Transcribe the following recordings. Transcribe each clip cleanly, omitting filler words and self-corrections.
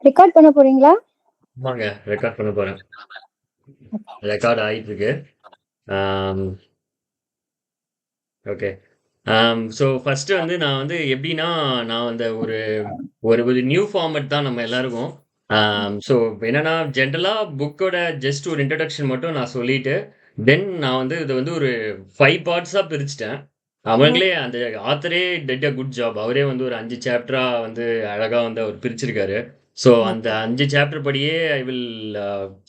Record பண்ண போறீங்களா? ஆமாங்க. ரெக்கார்ட் பண்ண போறேன். ரெக்கார்ட் ஆயிட்டு இருக்கு. ஆம், ஓகே. ஸோ ஃபர்ஸ்ட் வந்து நான் வந்து எப்படின்னா, நான் அந்த ஒரு ஒரு ஒரு நியூ ஃபார்மட் தான் நம்ம எல்லாருக்கும். ஸோ என்னன்னா, ஜென்ரலா புக்கோட ஜஸ்ட் ஒரு இன்ட்ரோடக்ஷன் மட்டும் நான் சொல்லிட்டு, தென் நான் வந்து இத வந்து ஒரு 5 பார்ட்ஸா பிரிச்சுட்டேன். ம். அவங்களே அந்த ஆத்தரே டிட் அ குட் ஜாப். அவரே வந்து ஒரு 5 சாப்டரா வந்து அழகா வந்து அவர் பிரிச்சிருக்காரு. ஸோ அந்த ஓகே. 5 சாப்டர் படியே I will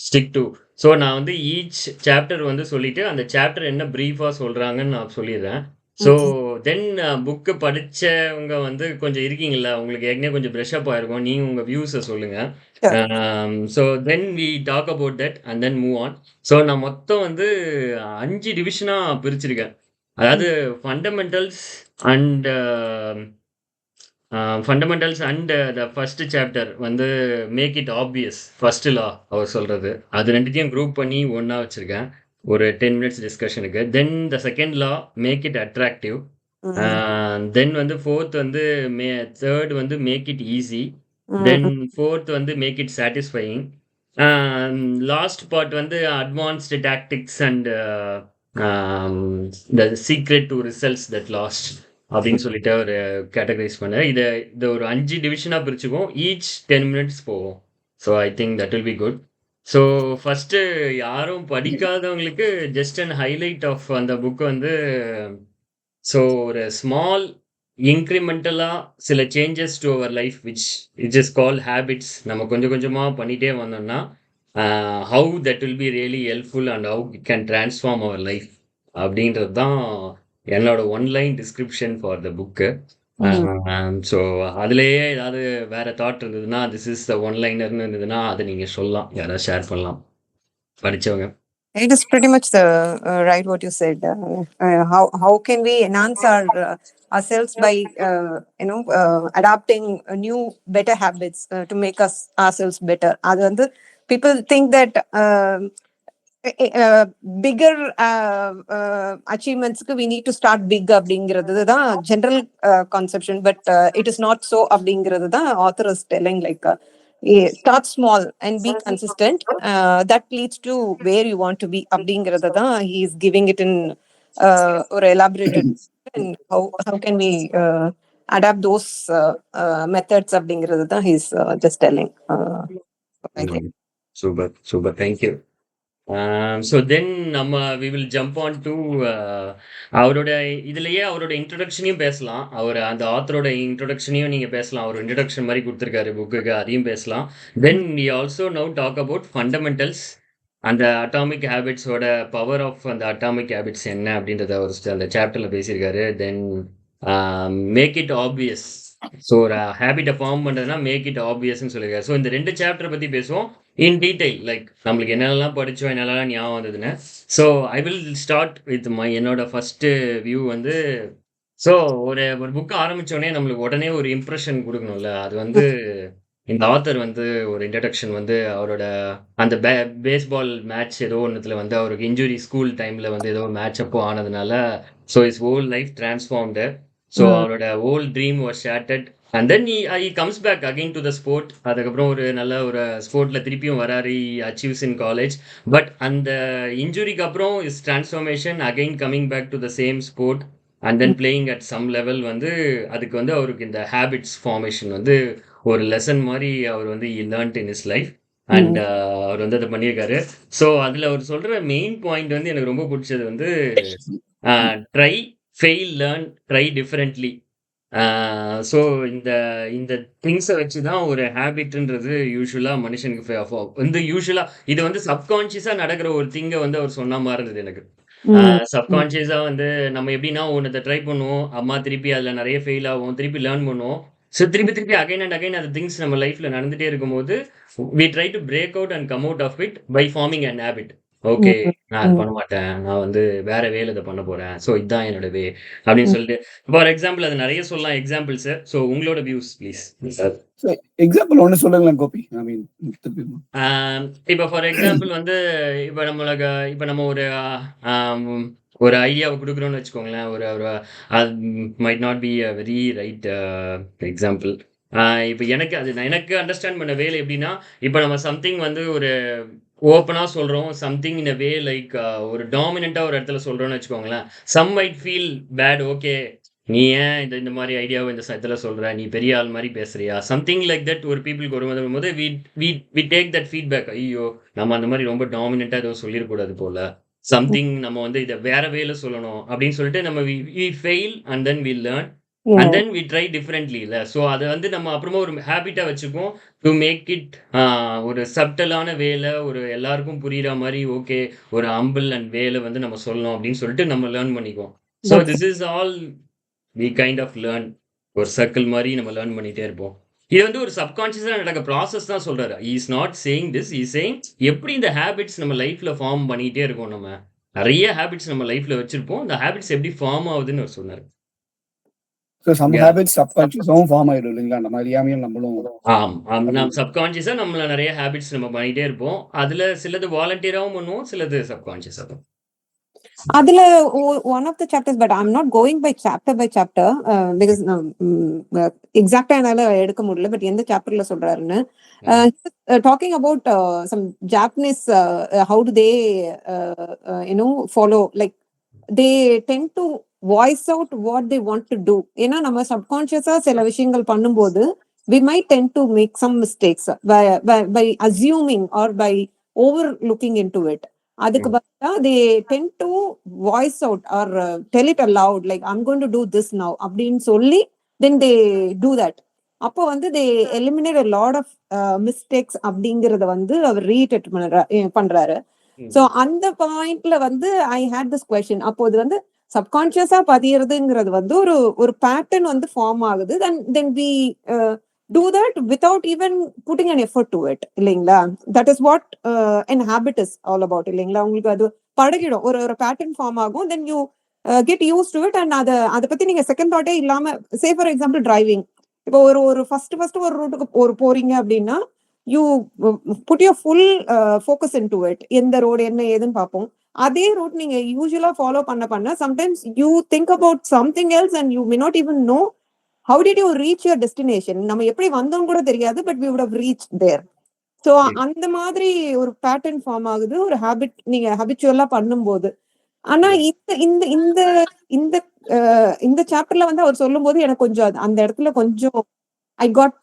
stick to. So நான் வந்து ஈச் சாப்டர் வந்து சொல்லிட்டு, அந்த சாப்டர் என்ன பிரீஃபா சொல்றாங்கன்னு நான் சொல்லிர்றேன். ஸோ ம். தென் புக் படிச்சவங்க வந்து கொஞ்சம் இருக்கீங்கல்ல, உங்களுக்கு ஏற்கனவே கொஞ்சம் பிரஷ் அப் ஆயிருக்கும். நீங்க உங்க வியூஸ சொல்லுங்க. Sure. So then we talk about that and then move on. So நான் மொத்தம் வந்து 5 டிவிஷனா பிரிச்சிருக்கேன். அதாவது ம். Fundamentals and fundamentals and the first chapter வந்து make it obvious. First law அவர் சொல்றது. அது 2த்தையும் குரூப் பண்ணி ஒண்ணா வச்சிருக்கேன். ஒரு 10 மினிட்ஸ் டிஸ்கஷனுக்கு. Then the second law make it attractive. ம். தென் வந்து 4த் வந்து 3rd வந்து மேக் இட் ஈஸி. தென் ம். 4th வந்து make it satisfying. Last part வந்து advanced tactics and the secret to results that last அப்படின்னு சொல்லிட்டு ஒரு கேட்டகரைஸ் பண்ணேன். இத ஒரு 5 டிவிஷனா பிரிச்சுக்குவோம். ஈச் 10 மினிட்ஸ் போகும். So I think that will be good. So first யாரும் படிக்காதவங்களுக்கு ஜஸ்ட் அன் ஹைலைட் ஆஃப் அந்த புக் வந்து ஸோ ஒரு ஸ்மால் இன்கிரிமெண்டலா சில changes to our life which is call habits நம்ம கொஞ்சம் கொஞ்சமா பண்ணிட்டே வந்தோம்னா how that will be really helpful and how it can transform our life அப்படின்றது தான் என்னோட one line description for the book. ம். ஸோ அதுலேயே ஏதாவது வேற தாட் இருந்ததுன்னா திஸ் இஸ் த ஒன்லைனர்னு இருந்ததுன்னா அதை நீங்க சொல்லலாம், யாராவது ஷேர் பண்ணலாம் படிச்சவங்க. It is pretty much the right what you said. How can we enhance our ourselves by adapting new better habits to make us ourselves better. அது வந்து people think that bigger achievementsக்கு we need to start big அப்படிங்கிறது தான் general conception, but it is not so அப்படிங்கிறது தான் author is telling, like start small and be consistent. That leads to where you want to be அப்படிங்கிறது தான் he is giving it in ஒரு elaborated and how can we adapt those methods அப்படிங்கிறது தான் he is just telling. I think. Super super, thank you. So then நம்ம we will jump on to அவரோட இதுலயே அவரோட இன்ட்ரொடக்ஷனையும் பேசலாம். அவர் அந்த ஆத்தரோட இன்ட்ரொடக்ஷனையும் நீங்க பேசலாம். அவர் இன்ட்ரொடக்ஷன் மாதிரி கொடுத்துருக்காரு புக்குக்கு, அதையும் பேசலாம். Then we also now talk about fundamentals அந்த அட்டாமிக் ஹேபிட்ஸோட பவர் ஆஃப் அந்த அட்டாமிக் ஹேபிட்ஸ் என்ன அப்படின்றத அவர் அந்த சாப்டர்ல பேசியிருக்காரு. Then make it obvious. So ஒரு ஹேபிட்டை ஃபார்ம் பண்றதுன்னா மேக் இட் ஆப்வியஸ்ன்னு சொல்லியிருக்காரு. ஸோ இந்த 2 சாப்டர் பத்தி பேசுவோம் இன் டீடைல். லைக் நம்மளுக்கு என்னென்னலாம் படிச்சோம், என்னென்னலாம் ஞாபகம் வந்ததுன்னு. So I will start with என்னோட ஃபர்ஸ்ட் வியூ வந்து ஸோ ஒரு ஒரு புக் ஆரம்பிச்ச உடனே நம்மளுக்கு உடனே ஒரு இம்ப்ரெஷன் குடுக்கணும்ல. அது வந்து இந்த ஆத்தர் வந்து ஒரு இன்ட்ரோடக்ஷன் வந்து அவரோட அந்த பேஸ்பால் மேட்ச் ஏதோ ஒண்ணுத்துல வந்து அவருக்கு இன்ஜுரி ஸ்கூல் டைம்ல வந்து ஏதோ மேட்ச் அப்போ ஆனதுனால so his whole life transformed. So அவரோட whole dream was shattered and then he comes back again to the sport. அதுக்கப்புறம் ஒரு நல்ல ஒரு ஸ்போர்ட்ல திருப்பியும் வராரு, அச்சீவ்ஸ் இன் காலேஜ். பட் அந்த இன்ஜுரிக்கு அப்புறம் is transformation again coming back to the same sport and then playing at some level வந்து அதுக்கு வந்து அவருக்கு இந்த ஹேபிட்ஸ் ஃபார்மேஷன் வந்து ஒரு லெசன் மாதிரி அவர் வந்து learned in his life and அவர் வந்து அதை பண்ணியிருக்காரு. ஸோ அதில் அவர் சொல்ற மெயின் பாயிண்ட் வந்து எனக்கு ரொம்ப பிடிச்சது வந்து try fail learn try differently. So இந்த இந்த திங்ஸை வச்சு தான் ஒரு ஹேபிட்ன்றது யூஸ்வலா மனுஷனுக்கு வந்து யூஸ்வலா இது வந்து சப்கான்ஷியஸா நடக்கிற ஒரு திங்கை வந்து அவர் சொன்ன மாதிரி இருந்தது எனக்கு. சப்கான்ஷியஸா வந்து நம்ம எப்படின்னா ஒன்றத்தை ட்ரை பண்ணுவோம், அம்மா திருப்பி அதில் நிறைய ஃபெயில் ஆகும், திருப்பி லேர்ன் பண்ணுவோம். ஸோ திருப்பி திருப்பி அகைன் அண்ட் அகைன் அந்த திங்ஸ் நம்ம லைஃப்ல நடந்துட்டே இருக்கும்போது we try to break out and come out of it by forming an habit. Okay, நான் அது பண்ண மாட்டேன், நான் வந்து வேற வேலை இதை பண்ண போறேன், ஸோ இதுதான் என்னோட வே அப்படின்னு சொல்லிட்டு ஃபார் எக்ஸாம்பிள் அது நிறைய சொல்லலாம் எக்ஸாம்பிள்ஸ். ஸோ உங்களோட வியூஸ் ப்ளீஸ் சார். எக்ஸாம்பிள் ஒன்று சொல்லுங்களேன் கோபி. ஐ மீன் இப்போ ஃபார் எக்ஸாம்பிள் வந்து இப்போ நம்மளுக்கு இப்போ நம்ம ஒரு ஒரு ஐடியாவை கொடுக்குறோம்னு வச்சுக்கோங்களேன். ஒரு ஒரு அது might not be a very right example. இப்ப எனக்கு அண்டர்ஸ்டாண்ட் பண்ண வேலை எப்படின்னா, இப்ப நம்ம சம்திங் வந்து ஒரு ஓப்பனா சொல்றோம். Something in a way like ஒரு டாமினன்ட்டா ஒரு இடத்துல சொல்றோம்னு வச்சுக்கோங்களேன். Some might feel bad. Okay. நீ ஏன் இந்த மாரி ஐடியாவ இந்த இடத்துல சொல்ற? நீ பெரிய ஆள் மாரி பேசுறியா? சம்திங் லைக் தட் ஒரு பீப்பிள்க்கு வரும்போது we we we take that feedback. ஐயய்யோ! நம்ம அந்த மாரி ரொம்ப டாமினன்ட்டா எதுவும் சொல்லிறக்கூடாது போல. சம்திங் நம்ம வந்து இத வேற வேல சொல்லணும் அப்படின்னு சொல்லிட்டு நம்ம we we fail and then we learn. And Yeah. Then we try differently இல்ல. ஸோ அத வந்து நம்ம அப்புறமா ஒரு ஹேபிட்டா வச்சுக்குவோம். டு மேக் இட் ஒரு சப்டலான வேல, ஒரு எல்லாருக்கும் புரியிற மாரி ஓகே. ஒரு ஹம்பிள் அண்ட் வேல வந்து நம்ம சொல்லணும் அப்படின்னு சொல்லிட்டு நம்ம லேர்ன் பண்ணிக்குவோம். So That's this is all we kind of learn. ஒரு சர்க்கிள் மாரி நம்ம லேர்ன் பண்ணிட்டே இருப்போம். இது வந்து ஒரு சப்கான்ஷியஸா நடக்க ப்ராசஸ் தான் சொல்றாரு. He is not saying this. He is saying எப்படி இந்த ஹேபிட்ஸ் நம்ம லைஃப்ல ஃபார்ம் பண்ணிட்டே இருக்கோம் நம்ம. நெறைய ஹேபிட்ஸ் நம்ம லைஃப்ல வச்சிருப்போம். இந்த ஹேபிட்ஸ் எப்படி ஃபார்ம் ஆகுதுன்னு அவர் சொன்னாரு. So some Yeah. ஹேபிட்ஸ் சப்கான்ஷியஸாவும் ஃபார்ம் ஆயிடும் இல்லைங்களா? நம்ம அறியாமையும் நம்மளும் நாம் சப்கான்ஷியஸா நம்மள நெறைய ஹேபிட்ஸ் நம்ம பண்ணிட்டே இருப்போம். அதுல சிலது வாலண்டியராவும் பண்ணுவோம். சிலது சப்கான்ஷியஸா பண்ணுவோம். அதுல one of the chapters, but I'm not going by chapter because எக்ஸாக்டா என்னால எடுக்க முடியல. பட் எந்த சாப்டர்ல சொல்றாருன்னு talking about some Japanese, how do they follow, like they tend to voice out what they want to do. ஏன்னா நம்ம சப்கான்ஷியஸா சில விஷயங்கள் பண்ணும்போது we might tend to make some mistakes by assuming or by overlooking into it. அதுக்கு பதிலா they tend to voice out or tell it aloud, like I'm going to do this now அப்படின்னு சொல்லி then they do that. அப்போ வந்து they eliminate a lot of mistakes அப்படிங்கறத வந்து அவர் ரீடெட் பண்றாரு. So அந்த பாயிண்ட்ல வந்து ஐ ஹேட் திஸ் கொஸ்டின். அப்போ இது வந்து சப்கான்ஷியஸா பதியறதுங்கிறது வந்து ஒரு பேட்டர்ன் வந்து ஃபார்ம் ஆகுது. then we do that without even putting an effort to it, இல்லைங்களா? that is what an habit is all about, இல்லைங்களா? உங்களுக்கு அது பழகிடும். ஒரு பேட்டர்ன் ஃபார்ம் ஆகும். then you get used to it and அத பத்தி நீங்க செகண்ட் தாட்டே இல்லாம, சே ஃபார் எக்ஸாம்பிள் டிரைவிங். இப்போ ஒரு ஃபர்ஸ்ட் ஒரு ரூட்டுக்கு போறீங்க அப்படின்னா you put your full focus into it. எந்த ரோடு என்ன ஏதுன்னு பார்ப்போம். அதே ரூட் நீங்க யூசுவலா ஃபாலோ பண்ண sometimes you think about something else and you may not even know how did you reach your destination. நம்ம எப்படி வந்தோம் கூட தெரியாது, but we would have reach there. So அந்த மாதிரி ஒரு பேட்டர்ன் ஃபார்ம் ஆகுது ஒரு ஹேபிட் நீங்க ஹேபிச்சுவலா பண்ணும்போது. ஆனா இந்த இந்த இந்த இந்த இந்த சாப்டர்ல வந்து அவர் சொல்லும் போது எனக்கு கொஞ்சம் அந்த இடத்துல கொஞ்சம் ஐ காட்,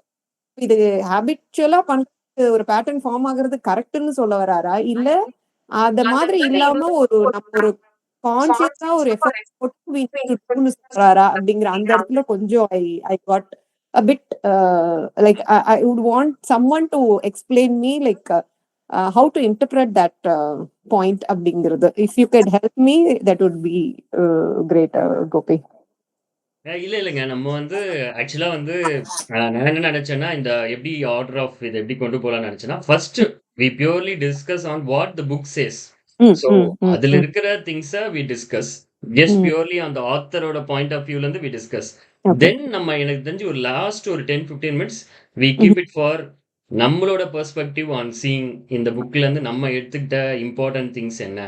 இது ஹேபிச்சுவலா பண்றது ஒரு பேட்டர்ன் ஃபார்ம் ஆகுறது கரெக்ட்னு சொல்ல வராரா, இல்ல அத மாதிரி இல்லாம நம்ம ஒரு கான்ஷியஸா ஒரு எஃபர்ட் போட்டு we need to do சொல்றாரா அப்படிங்கிற அந்த இடத்துல கொஞ்சம் I got a bit like I would want someone to explain me like how to interpret that point அப்படிங்கிறது. if you could help me that would be great, Gopi. இல்லைங்க. நம்ம வந்து ஆக்சுவலா வந்து நான் என்ன நெனச்சேன்னா, இந்த எப்படி ஆர்டர் ஆஃப் இத எப்படி கொண்டு போலாம்னு நெனச்சேன்னா, first we purely discuss on what the book says. So அதுல இருக்கிற திங்ஸ வி டிஸ்கஸ். ஜஸ்ட் பியூர்லி அந்த ஆத்தரோட பாயிண்ட் ஆஃப் வியூல இருந்து வி டிஸ்கஸ். தென் நம்ம எனக்கு தெரிஞ்சு ஒரு லாஸ்ட் ஒரு 10-15 minutes we keep it for நம்மளோட பெர்ஸ்பெக்டிவ் ஆன் சீயிங் இந்த புக்ல இருந்து நம்ம எடுத்துக்கிட்ட இம்பார்ட்டன்ட் திங்ஸ் என்ன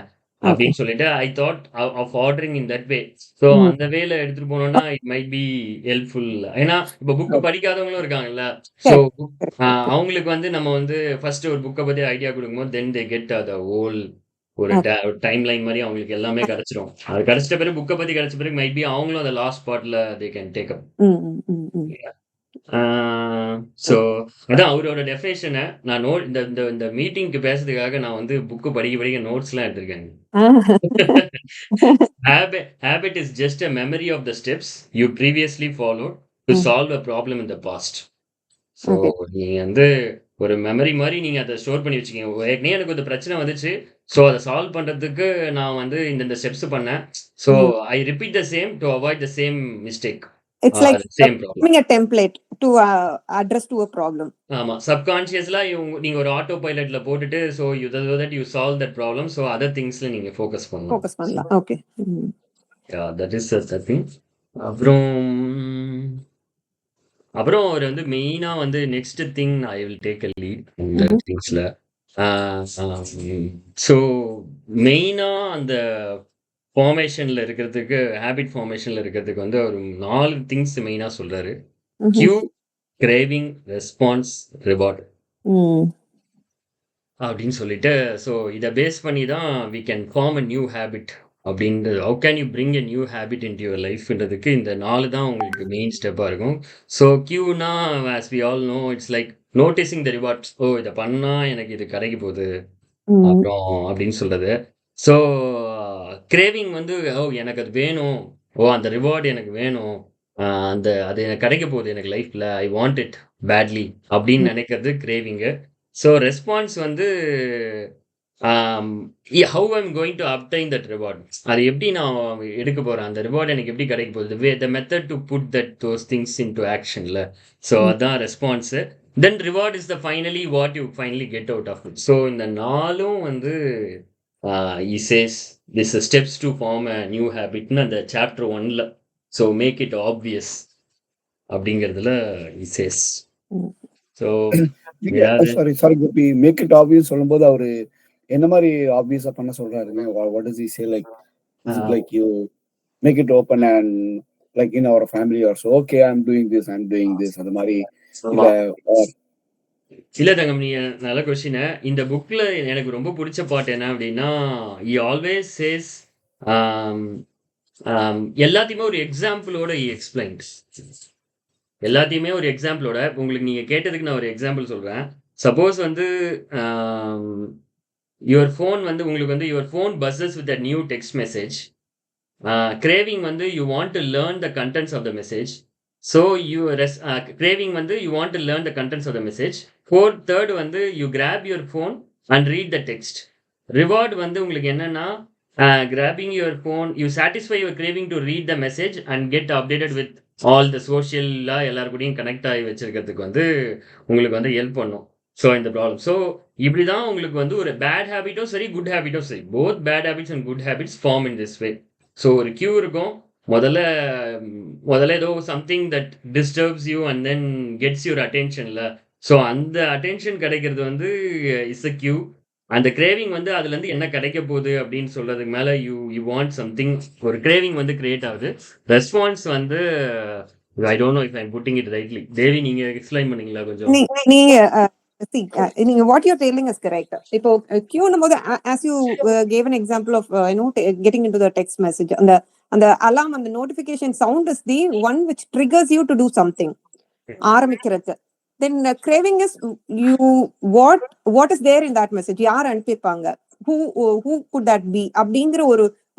அப்படின்னு சொல்லிட்டு I thought of ordering in that way. So அந்த வேல எடுத்துட்டு போனோம்னா இட் மைட் பி ஹெல்ப்ஃபுல். ஏன்னா இப்ப புக் படிக்காதவங்களும் இருக்காங்கல்ல. ஸோ அவங்களுக்கு வந்து நம்ம வந்து ஃபர்ஸ்ட் ஒரு புக்கை பத்தி ஐடியா கொடுக்கும்போது தென் தே கெட் த ஹோல் ஒரு டைம் லைன் மாதிரி அவங்களுக்கு எல்லாமே கிடைச்சிரும். அது கிடைச்சிட்ட பிறகு புக்கை பத்தி கிடைச்ச பிறகு மைட் பி அவங்களும் அந்த லாஸ்ட் பார்ட்ல they can take up. So அதான் அவரோட டெஃபினேஷனை நான் இந்த மீட்டிங்க்கு பேசுறதுக்காக நான் வந்து புக்கு படிக்க நோட்ஸ்லாம் எடுத்திருக்கேன். Habit is just a memory of the steps you previously followed to solve a problem in the past. So நீங்க வந்து ஒரு மெமரி மாதிரி நீங்க அதை ஸ்டோர் பண்ணி வச்சுக்கீங்க. ஏற்கனவே எனக்கு ஒரு பிரச்சனை வந்துச்சு. ஸோ அதை சால்வ் பண்றதுக்கு நான் வந்து இந்த ஸ்டெப்ஸ் பண்ணேன். So I repeat the same to avoid the same mistake. It's like having a template to address to a problem. ஆமா. சப்கான்ஷியஸ்ல நீங்க ஒரு ஆட்டோ பைலட்ல போட்டுட்டு so that you solve that problem. So other thingsல நீங்க ஃபோக்கஸ் பண்ணலாம். Okay. Yeah, that is the thing. அப்புறம் அவர் வந்து மெயினா வந்து next thing I will take a lead இந்த திங்ஸ்ல. ஸோ மெயினா அந்த ஃபார்மேஷன்ல இருக்கிறதுக்கு, ஹேபிட் ஃபார்மேஷன்ல இருக்கிறதுக்கு வந்து அவர் 4 திங்ஸ் மெயினா சொல்றாரு. கியூ, கிரேவிங், ரெஸ்பான்ஸ், ரிவார்ட் ம். அப்படின்னு சொல்லிட்டு, ஸோ இதை பேஸ் பண்ணி தான் we can form a new habit அப்படின்றது. How can you bring a new habit in your லைஃப்ன்றதுக்கு இந்த 4 தான் உங்களுக்கு மெயின் ஸ்டெப்பாக இருக்கும். ஸோ கியூனா as we all know it's like noticing the rewards. ஓ, இதை பண்ணால் எனக்கு இது கிடைக்க போகுது ம். அப்புறம் அப்படின்னு சொல்றது. ஸோ கிரேவிங் வந்து ஓ எனக்கு அது வேணும், ஓ அந்த ரிவார்டு எனக்கு வேணும், அது எனக்கு கிடைக்க போகுது எனக்கு லைஃப்ல, ஐ வாண்ட் இட் பேட்லி அப்படின்னு ம். நினைக்கிறது கிரேவிங்கு. ஸோ ரெஸ்பான்ஸ் வந்து how I'm going to obtained that reward, அது எப்படி நான் எடுக்க போறேன், அந்த ரிவார்டு எனக்கு எப்படி கிடைக்க போகுது, the method to put that those things into ஆக்ஷன்ல. ஸோ ம். அதான் response. Then reward is the finally what you finally get out of it. So இந்த 4ம் வந்து he says this is steps to form a new habit ன்னு அந்த chapter 1ல. So make it obvious அப்படிங்கிறதுல he says. ம். So நீங்க ஏதாவது sorry Gopi, make it obvious சொல்லும்போது அவரு என்ன மாதிரி ஆப்வியஸா பண்ண சொல்றாருங்க? What does he say? Like is it like you make it open and like in our family or so, okay I am doing this அது மாதிரி, இல்ல or இல்ல தங்கம், நீங்க நல்ல கொஸ்டின். இந்த புக்ல எனக்கு ரொம்ப பிடிச்ச பாட்டு என்ன அப்படின்னா, he always says எல்லாத்தையுமே ஒரு எக்ஸாம்பிளோட he explains. எல்லாத்தையுமே ஒரு எக்ஸாம்பிளோட, உங்களுக்கு நீங்க கேட்டதுக்கு நான் ஒரு எக்ஸாம்பிள் சொல்றேன். சப்போஸ் வந்து யுவர் ஃபோன் வந்து உங்களுக்கு வந்து your phone buzzes with a new text message. Craving வந்து you want to learn the contents of the message. So craving வந்து you want to learn the contents of the message. Third வந்து you grab your phone and read the text. Reward வந்து உங்களுக்கு என்னன்னா, grabbing your phone you satisfy your craving to read the message and get updated with all the சோஷியலாக எல்லாரு கூடயும் connect ஆகி வச்சிருக்கிறதுக்கு வந்து உங்களுக்கு வந்து ஹெல்ப் பண்ணும். ஸோ இந்த ப்ராப்ளம். ஸோ இப்படி தான் உங்களுக்கு வந்து ஒரு பேட் ஹேபிட்டும் சரி, குட் ஹேபிட்டும் சரி, both bad habits and good habits form in this way. So ஒரு கியூ இருக்கும். முதல்ல ஏதோ something that disturbs you and then gets your அட்டென்ஷன்ல. ஸோ அந்த அட்டென்ஷன் கிடைக்கிறது வந்து இஸ் அ கியூ. அந்த கிரேவிங் வந்து அதுல இருந்து என்ன கிடைக்க போகுது அப்படின்னு சொல்றதுக்கு மேல யூ வாண்ட் சம்திங், ஒரு கிரேவிங் வந்து கிரியேட் ஆகுது. ரெஸ்பான்ஸ் வந்து I don't know if I am putting it rightly. Devi, நீங்க எக்ஸ்பிளைன் பண்ணீங்களா கொஞ்சம்? நீங்க see, நீங்க what you're telling is correct. இப்போ queue போது as you gave an example of getting into the text message, அந்த alarm, அந்த notification sound is the one which triggers you to do something ஆரம்பிக்கிறது. then craving is you what is there in that message, யார் அனுப்பியிருப்பாங்க, who could that be அப்படிங்கிற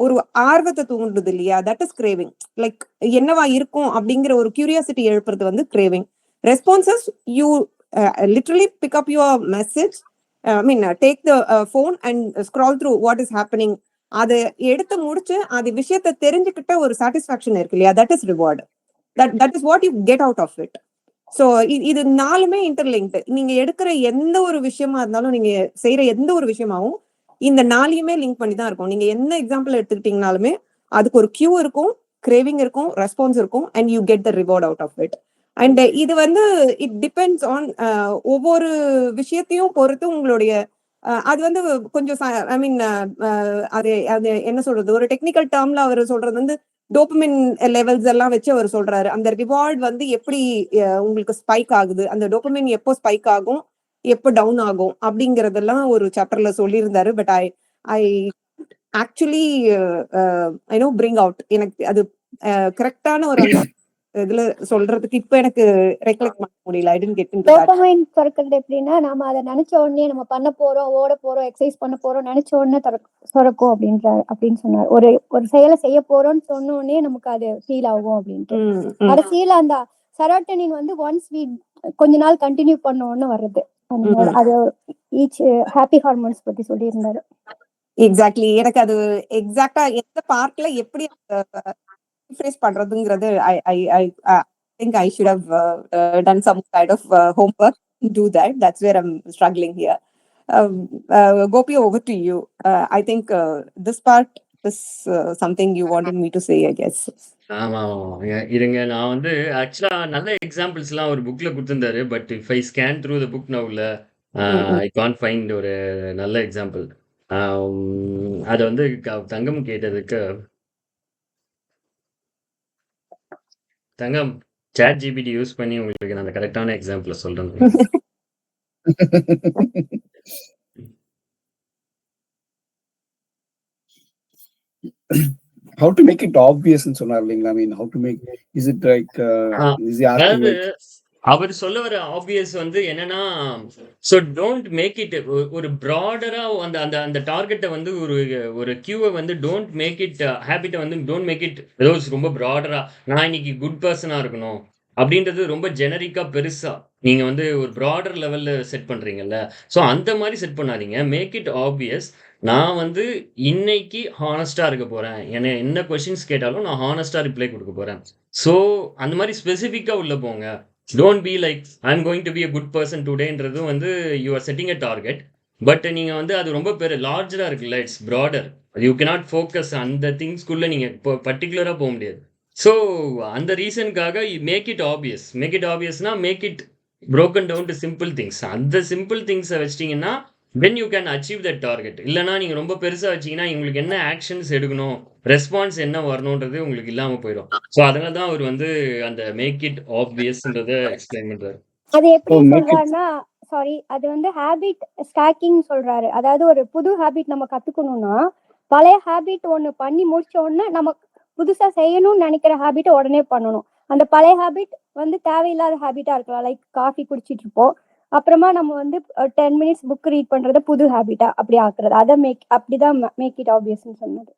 ஒரு ஆர்வத்தை தூண்டுது இல்லையா, that is craving. Like என்னவா இருக்கும் அப்படிங்கிற ஒரு கியூரியாசிட்டி எழுப்புறது வந்து craving. Responses you literally pick up your message, take the phone and scroll through what is happening. அதை எடுத்து முடிச்சு அது விஷயத்தை தெரிஞ்சுக்கிட்ட ஒரு சாட்டிஸ்பாக்சன் இருக்கு இல்லையா, that is reward. That is what you get out of it. So இது 4மே இன்டர்லிங்க்டு. நீங்க எடுக்கிற எந்த ஒரு விஷயமா இருந்தாலும், நீங்க செய்யற எந்த ஒரு விஷயமாவும் இந்த 4யுமே லிங்க் பண்ணி தான் இருக்கும். நீங்க என்ன எக்ஸாம்பிள் எடுத்துக்கிட்டீங்கனாலுமே அதுக்கு ஒரு கியூ இருக்கும், கிரேவிங் இருக்கும், ரெஸ்பான்ஸ் இருக்கும், and you get the reward out of it. And இது வந்து இட் டிபெண்ட்ஸ் ஆன் ஒவ்வொரு விஷயத்தையும் பொறுத்து உங்களுடைய அது வந்து கொஞ்சம் அது அது என்ன சொல்றது, ஒரு டெக்னிக்கல் டேர்ம்ல அவர் சொல்றது வந்து டோபமின் லெவல்ஸ் எல்லாம் வச்சு அவர் சொல்றாரு. அந்த ரிவார்ட் வந்து எப்படி உங்களுக்கு ஸ்பைக் ஆகுது, அந்த டோபமின் எப்போ ஸ்பைக் ஆகும், எப்போ டவுன் ஆகும் அப்படிங்கறதெல்லாம் ஒரு சாப்டர்ல சொல்லியிருந்தாரு. But I actually bring out, எனக்கு அது கரெக்டான ஒரு இதுல சொல்றதுக்கு இப்ப எனக்கு ரெக்கலெக்ட் பண்ண முடியல. I didn't get into that. Dopamine சுரக்கிறது எப்படின்னா, நாம அதை நினைச்ச உடனே நம்ம பண்ண போறோம், ஓட போறோம், எக்ஸசைஸ் பண்ண போறோம், நினைச்ச உடனே சுரக்கும் அப்படின்னு சொன்னார். ஒரு செயலை செய்ய போறோம்னு சொன்ன உடனே நமக்கு அது ஃபீல் ஆகும் அப்படின்ட்டு. கடைசியில அந்த செரோட்டோனின் வந்து ஒன்ஸ் கொஞ்ச நாள் கண்டினியூ பண்ண உடனே வர்றது. அது ஈச் ஹாப்பி ஹார்மோன்ஸ் பத்தி சொல்லியிருந்தாரு. எக்ஸாக்ட்லி. எனக்கு அது எக்ஸாக்டா எந்த பார்ட்ல எப்படி rephrase பண்றதுங்கிறது I think I should have done some kind of homework to do that. That's where I'm struggling here. Gopi, over to you. I think this part is something you wanted me to say, I guess. ஆமா, இருங்க. நான் வந்து ஆக்சுவலா நல்ல எக்ஸாம்பிள்ஸ்லாம் ஒரு புக்ல கொடுத்திருந்தாரு. But if I scan through the book நவுல ஐ கான்ட் ஃபைண்ட் ஒரு நல்ல எக்ஸாம்பிள். அதை வந்து தங்கம் கேட்டதுக்கு, தங்கம் சாட் ஜிபிடி யூஸ் பண்ணி உங்களுக்கு நான் அந்த கரெக்டான எக்ஸாம்பிள சொல்றேன். How to make it obvious ன்னு சொன்னார் இல்லைங்களா? I mean, how to make, is it like, is he asking அதாவது like, அவர் சொல்ல வர ஆப்வியஸ் வந்து என்னன்னா, ஸோ டோன்ட் மேக் இட் ஒரு ப்ராடரா அந்த அந்த அந்த டார்கெட்டை வந்து ஒரு ஒரு கியூவை வந்து டோன்ட் மேக் இட் ஹேபிட்டை வந்து டோன்ட் மேக் இட் ஏதோ ரொம்ப ப்ராடரா நான் இன்னைக்கு குட் பர்சனா இருக்கணும் அப்படின்றது ரொம்ப ஜெனரிக்கா பெருசா நீங்க வந்து ஒரு ப்ராடர் லெவல்ல செட் பண்றீங்கல்ல. ஸோ அந்த மாதிரி செட் பண்ணாதீங்க. Make it obvious. நான் வந்து இன்னைக்கு ஹானஸ்டா இருக்க போறேன். என்ன என்ன கொஸ்டின்ஸ் கேட்டாலும் நான் ஹானஸ்டா ரிப்ளை கொடுக்க போறேன். ஸோ அந்த மாதிரி ஸ்பெசிஃபிக்கா உள்ள போங்க. Don't be like I am going to be a good person டுடேன்றது வந்து you are setting a target. But நீங்க வந்து அது ரொம்ப லார்ஜரா இருக்குல்ல, it's broader. You cannot focus அந்த திங்ஸ்குள்ள நீங்க இப்போ பர்டிகுலரா போக முடியாது. ஸோ அந்த ரீசனுக்காக make it obvious. Make it ஆப்வியஸ்னா make it broken down to simple things. அந்த சிம்பிள் திங்ஸை வச்சிட்டிங்கன்னா when you can achieve that target. இல்லைனா நீங்க ரொம்ப பெருசா வச்சீங்கன்னா உங்களுக்கு என்ன ஆக்ஷன்ஸ் எடுக்கணும், ரெஸ்பான்ஸ் என்ன வரணுன்றது உங்களுக்கு இல்லாம போயிடும். ஸோ அதனால தான் அவர் வந்து அந்த மேக் இட் ஆப்வியஸ்ன்றதை எக்ஸ்பிளைன் பண்றாரு. அது எப்படி oh, make it, சொல்றாருன்னா, சாரி, அது வந்து ஹேபிட் ஸ்டாக்கிங் சொல்றாரு. அதாவது ஒரு புது ஹேபிட் நம்ம கத்துக்கணும்னா பழைய ஹேபிட் ஒண்ணு பண்ணி முடிச்ச உடனே நம்ம புதுசா செய்யணும்னு நினைக்கிற ஹேபிட்டை உடனே பண்ணணும். அந்த பழைய ஹேபிட் வந்து தேவையில்லாத ஹேபிட்டா இருக்கலாம். லைக் காஃபி குடிச்சிட்டு இருப்போம், அப்புறமா நம்ம வந்து 10 மினிட்ஸ் புக் ரீட் பண்றத புது ஹேபிட்டா அப்படி ஆக்குறது. அதை அப்படிதான் மேக் இட் ஆப்வியஸ் சொன்னது.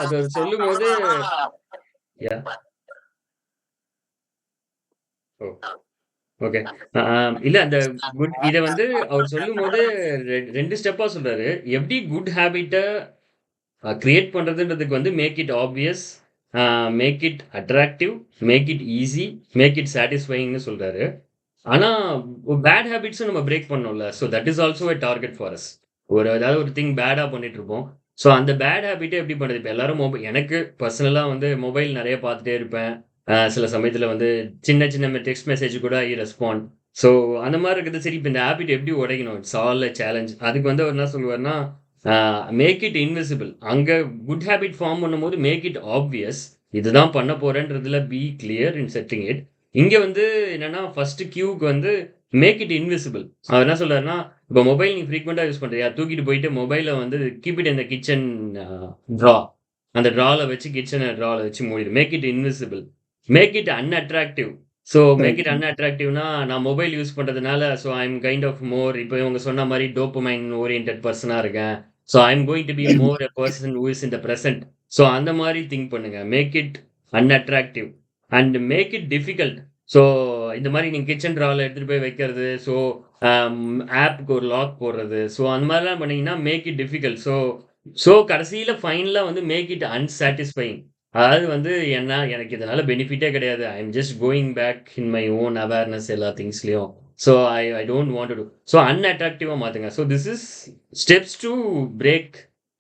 அது சொல்லும் போது ஓகே இல்ல அந்த குட் இதை வந்து அவர் சொல்லும் போது 2 ஸ்டெப்பா சொல்றாரு. எப்படி குட் ஹேபிட்டை கிரியேட் பண்றதுன்றதுக்கு வந்து make it obvious, make it attractive, make it easy, make it சாட்டிஸ்ஃபைங்னு சொல்றாரு. ஆனா பேட் ஹேபிட்ஸும் நம்ம பிரேக் பண்ணோம்ல. So that is also a target for us. ஏதாவது ஒரு திங் பேடா பண்ணிட்டு இருப்போம். ஸோ அந்த பேட் ஹேபிட்டை எப்படி பண்ணுறது? இப்போ எல்லாரும் எனக்கு பர்சனலாக வந்து மொபைல் நிறைய பார்த்துட்டே இருப்பேன். சில சமயத்தில் வந்து சின்ன சின்ன டெக்ஸ்ட் மெசேஜ் கூட ஐ ரெஸ்பாண்ட். ஸோ அந்த மாதிரி இருக்குது. சரி, இப்போ இந்த ஹேபிட் எப்படி உடைக்கணும்? It's all challenge. அதுக்கு வந்து அவர் என்ன சொல்லுவார்னா, மேக் இட் இன்விசிபிள். அங்கே குட் ஹேபிட் ஃபார்ம் பண்ணும்போது மேக் இட் ஆப்வியஸ். இதுதான் பண்ண போறேன்றதுல be clear in setting it. இங்க வந்து என்னன்னா ஃபர்ஸ்ட் கியூக்கு வந்து மேக் இட் இன்விசிபிள். அவர் என்ன சொல்றாருன்னா, இப்போ மொபைல் நீ ஃப்ரீக்வெண்டா யூஸ் பண்றியா, தூக்கிட்டு போயிட்டு மொபைலை வந்து கீப் இட் இந்த கிச்சன் ட்ரா, அந்த ட்ரால வச்சு கிச்சனை ட்ரால வச்சு மூடிடு. Make it invisible. Make it unattractive. So make it அன்அட்ராக்டிவ்னா நான் மொபைல் யூஸ் பண்றதுனால so I am kind of more, இப்போ இவங்க சொன்ன மாதிரி டோப்பமைன் ஓரியன்ட் பர்சனா இருக்கேன். So I am going to be more a person who is in the present. So அந்த மாதிரி திங்க் பண்ணுங்க. Make it unattractive and make it difficult. So இந்த மாதிரி நீங்கள் கிச்சன் ட்ராவில் எடுத்துகிட்டு போய் வைக்கிறது, ஸோ ஆப்புக்கு ஒரு லாக் போடுறது, ஸோ அந்த மாதிரிலாம் பண்ணீங்கன்னா மேக் இட் டிஃபிகல்ட். ஸோ கடைசியில் ஃபைனலாக வந்து மேக் இட் அன்சாட்டிஸ்ஃபைங். அதாவது வந்து எனக்கு இதனால பெனிஃபிட்டே கிடையாது. I am just going back in my own awareness எல்லா திங்ஸ்லையும். So I don't want to do. So அன்அட்ராக்டிவாக மாற்றுங்க. So this is steps to break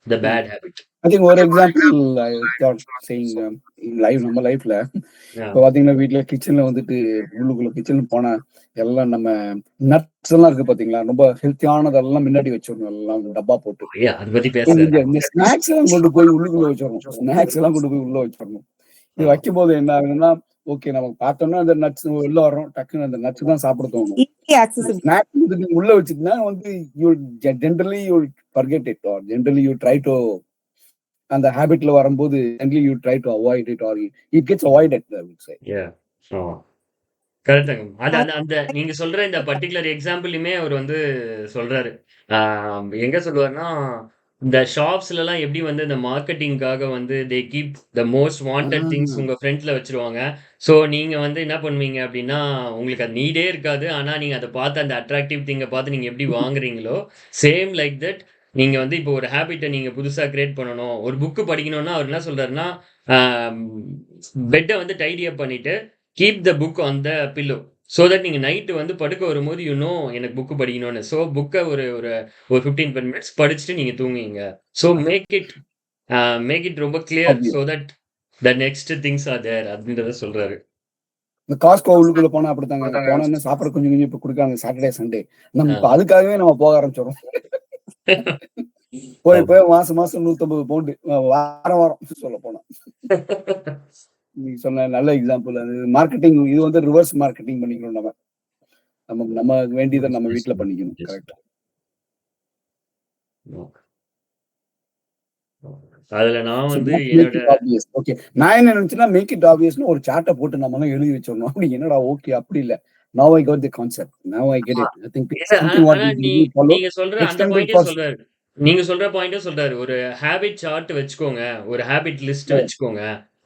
the bad habit. I think ஒரு example I thought saying live நம்ம லைஃப்ல இப்போ பாத்தீங்கன்னா வீட்டுல கிச்சன்ல வந்துட்டு உள்ளுக்குள்ள கிச்சன் போனா எல்லாம் நம்ம நட்ஸ் எல்லாம் இருக்கு பாத்தீங்களா, ரொம்ப ஹெல்த்தியானதெல்லாம் முன்னாடி வச்சிடணும், எல்லாம் டப்பா போட்டு. அதை பத்தி பேசுறேன். இந்த ஸ்நாக்ஸ் எல்லாம் கொண்டு போய் உள்ளுக்குள்ள வச்சிடணும். ஸ்நாக்ஸ் எல்லாம் கொண்டு போய் உள்ள வச்சிடணும். இது வைக்கும் போது என்ன ஆகுதுன்னா, ஓகே நமக்கு பார்த்தோம்னா அந்த நட்ஸ் உள்ள வரும், டக்குன்னு அந்த நட்ஸ் தான் சாப்பிட தோணும். ஸ்நாக்ஸ் வந்து நீங்க உள்ள வச்சுட்டுனா வந்து you generally you forget it or generally you try to அந்த ஹேபிட்ல வரும்போது generally you try to avoid it or it gets avoided. I would say கரெக்டாங்க. அது அந்த நீங்க சொல்ற இந்த பர்டிகுலர் எக்ஸாம்பிளுமே அவர் வந்து சொல்றாரு. எங்க சொல்லுவாருன்னா, இந்த ஷாப்ஸ்லாம் எப்படி வந்து இந்த மார்க்கெட்டிங்காக வந்து they keep the most wanted things உங்க ஃப்ரண்ட்ல வச்சிருவாங்க. ஸோ நீங்க வந்து என்ன பண்ணுவீங்க அப்படின்னா, உங்களுக்கு அது நீடே இருக்காது. ஆனா நீங்க அதை பார்த்து அந்த அட்ராக்டிவ் திங்கை பார்த்து நீங்க எப்படி வாங்குறீங்களோ, சேம் லைக் தட் நீங்க வந்து இப்போ ஒரு ஹேபிட்டை நீங்க புதுசா கிரியேட் பண்ணணும். ஒரு புக்கு படிக்கணும்னா அவர் என்ன சொல்றாருன்னா, பெட்டை வந்து டைடி அப் பண்ணிட்டு keep the book on the pillow. So that நீங்கள் நைட்டு வந்து படுக்க வரும்போது எனக்கு புக்கு படிக்கணும்னு. ஸோ புக்கை ஒரு ஒரு 15 மினிட்ஸ் படிச்சுட்டு நீங்கள் தூங்குவீங்க. ஸோ மேக் இட் ரொம்ப clear so that the next things are there அப்படின்றத சொல்றாரு. இந்த காஸ்கோ உள்ளுக்குள்ள போனா அப்படித்தாங்க. போனா சாப்பிட கொஞ்சம் கொஞ்சம் இப்ப கொடுக்காங்க சாட்டர்டே சண்டே. நம்ம இப்ப அதுக்காகவே நம்ம போக ஆரம்பிச்சிடும். போய் மாசம் 150 பவுண்டு வாரம் சொல்ல போனா. நீங்க சொன்ன நல்ல எக்ஸாம்பிள். அது மார்க்கெட்டிங், இது வந்து ரிவர்ஸ் மார்க்கெட்டிங் பண்ணிக்கணும் நம்ம. நமக்கு நம்ம வேண்டியதை நம்ம வீட்ல பண்ணிக்கணும். Yes. கரெக்ட். அதுல நான் So வந்து don't make என்னோட it obvious. Okay. நான் என்ன நினைச்சேன்னா மேக் இட் ஆப்வியஸ்னு ஒரு சார்ட்டை போட்டு நம்ம எழுதி வச்சிடணும். அப்படி என்னடா ஓகே அப்படி இல்ல. Now I got the concept. Now I get it. I think it's இல்ல, something what ஆனா we will follow. நீங்க சொல்ற அந்த Extended பாயிண்டே for சொல்றாரு. நீங்க சொல்ற பாயிண்டே சொல்றாரு. ஒரு ஹேபிட் சார்ட் வச்சுக்கோங்க. ஒரு ஹேபிட் லிஸ்ட் oh, வச்சுக்கோங்க.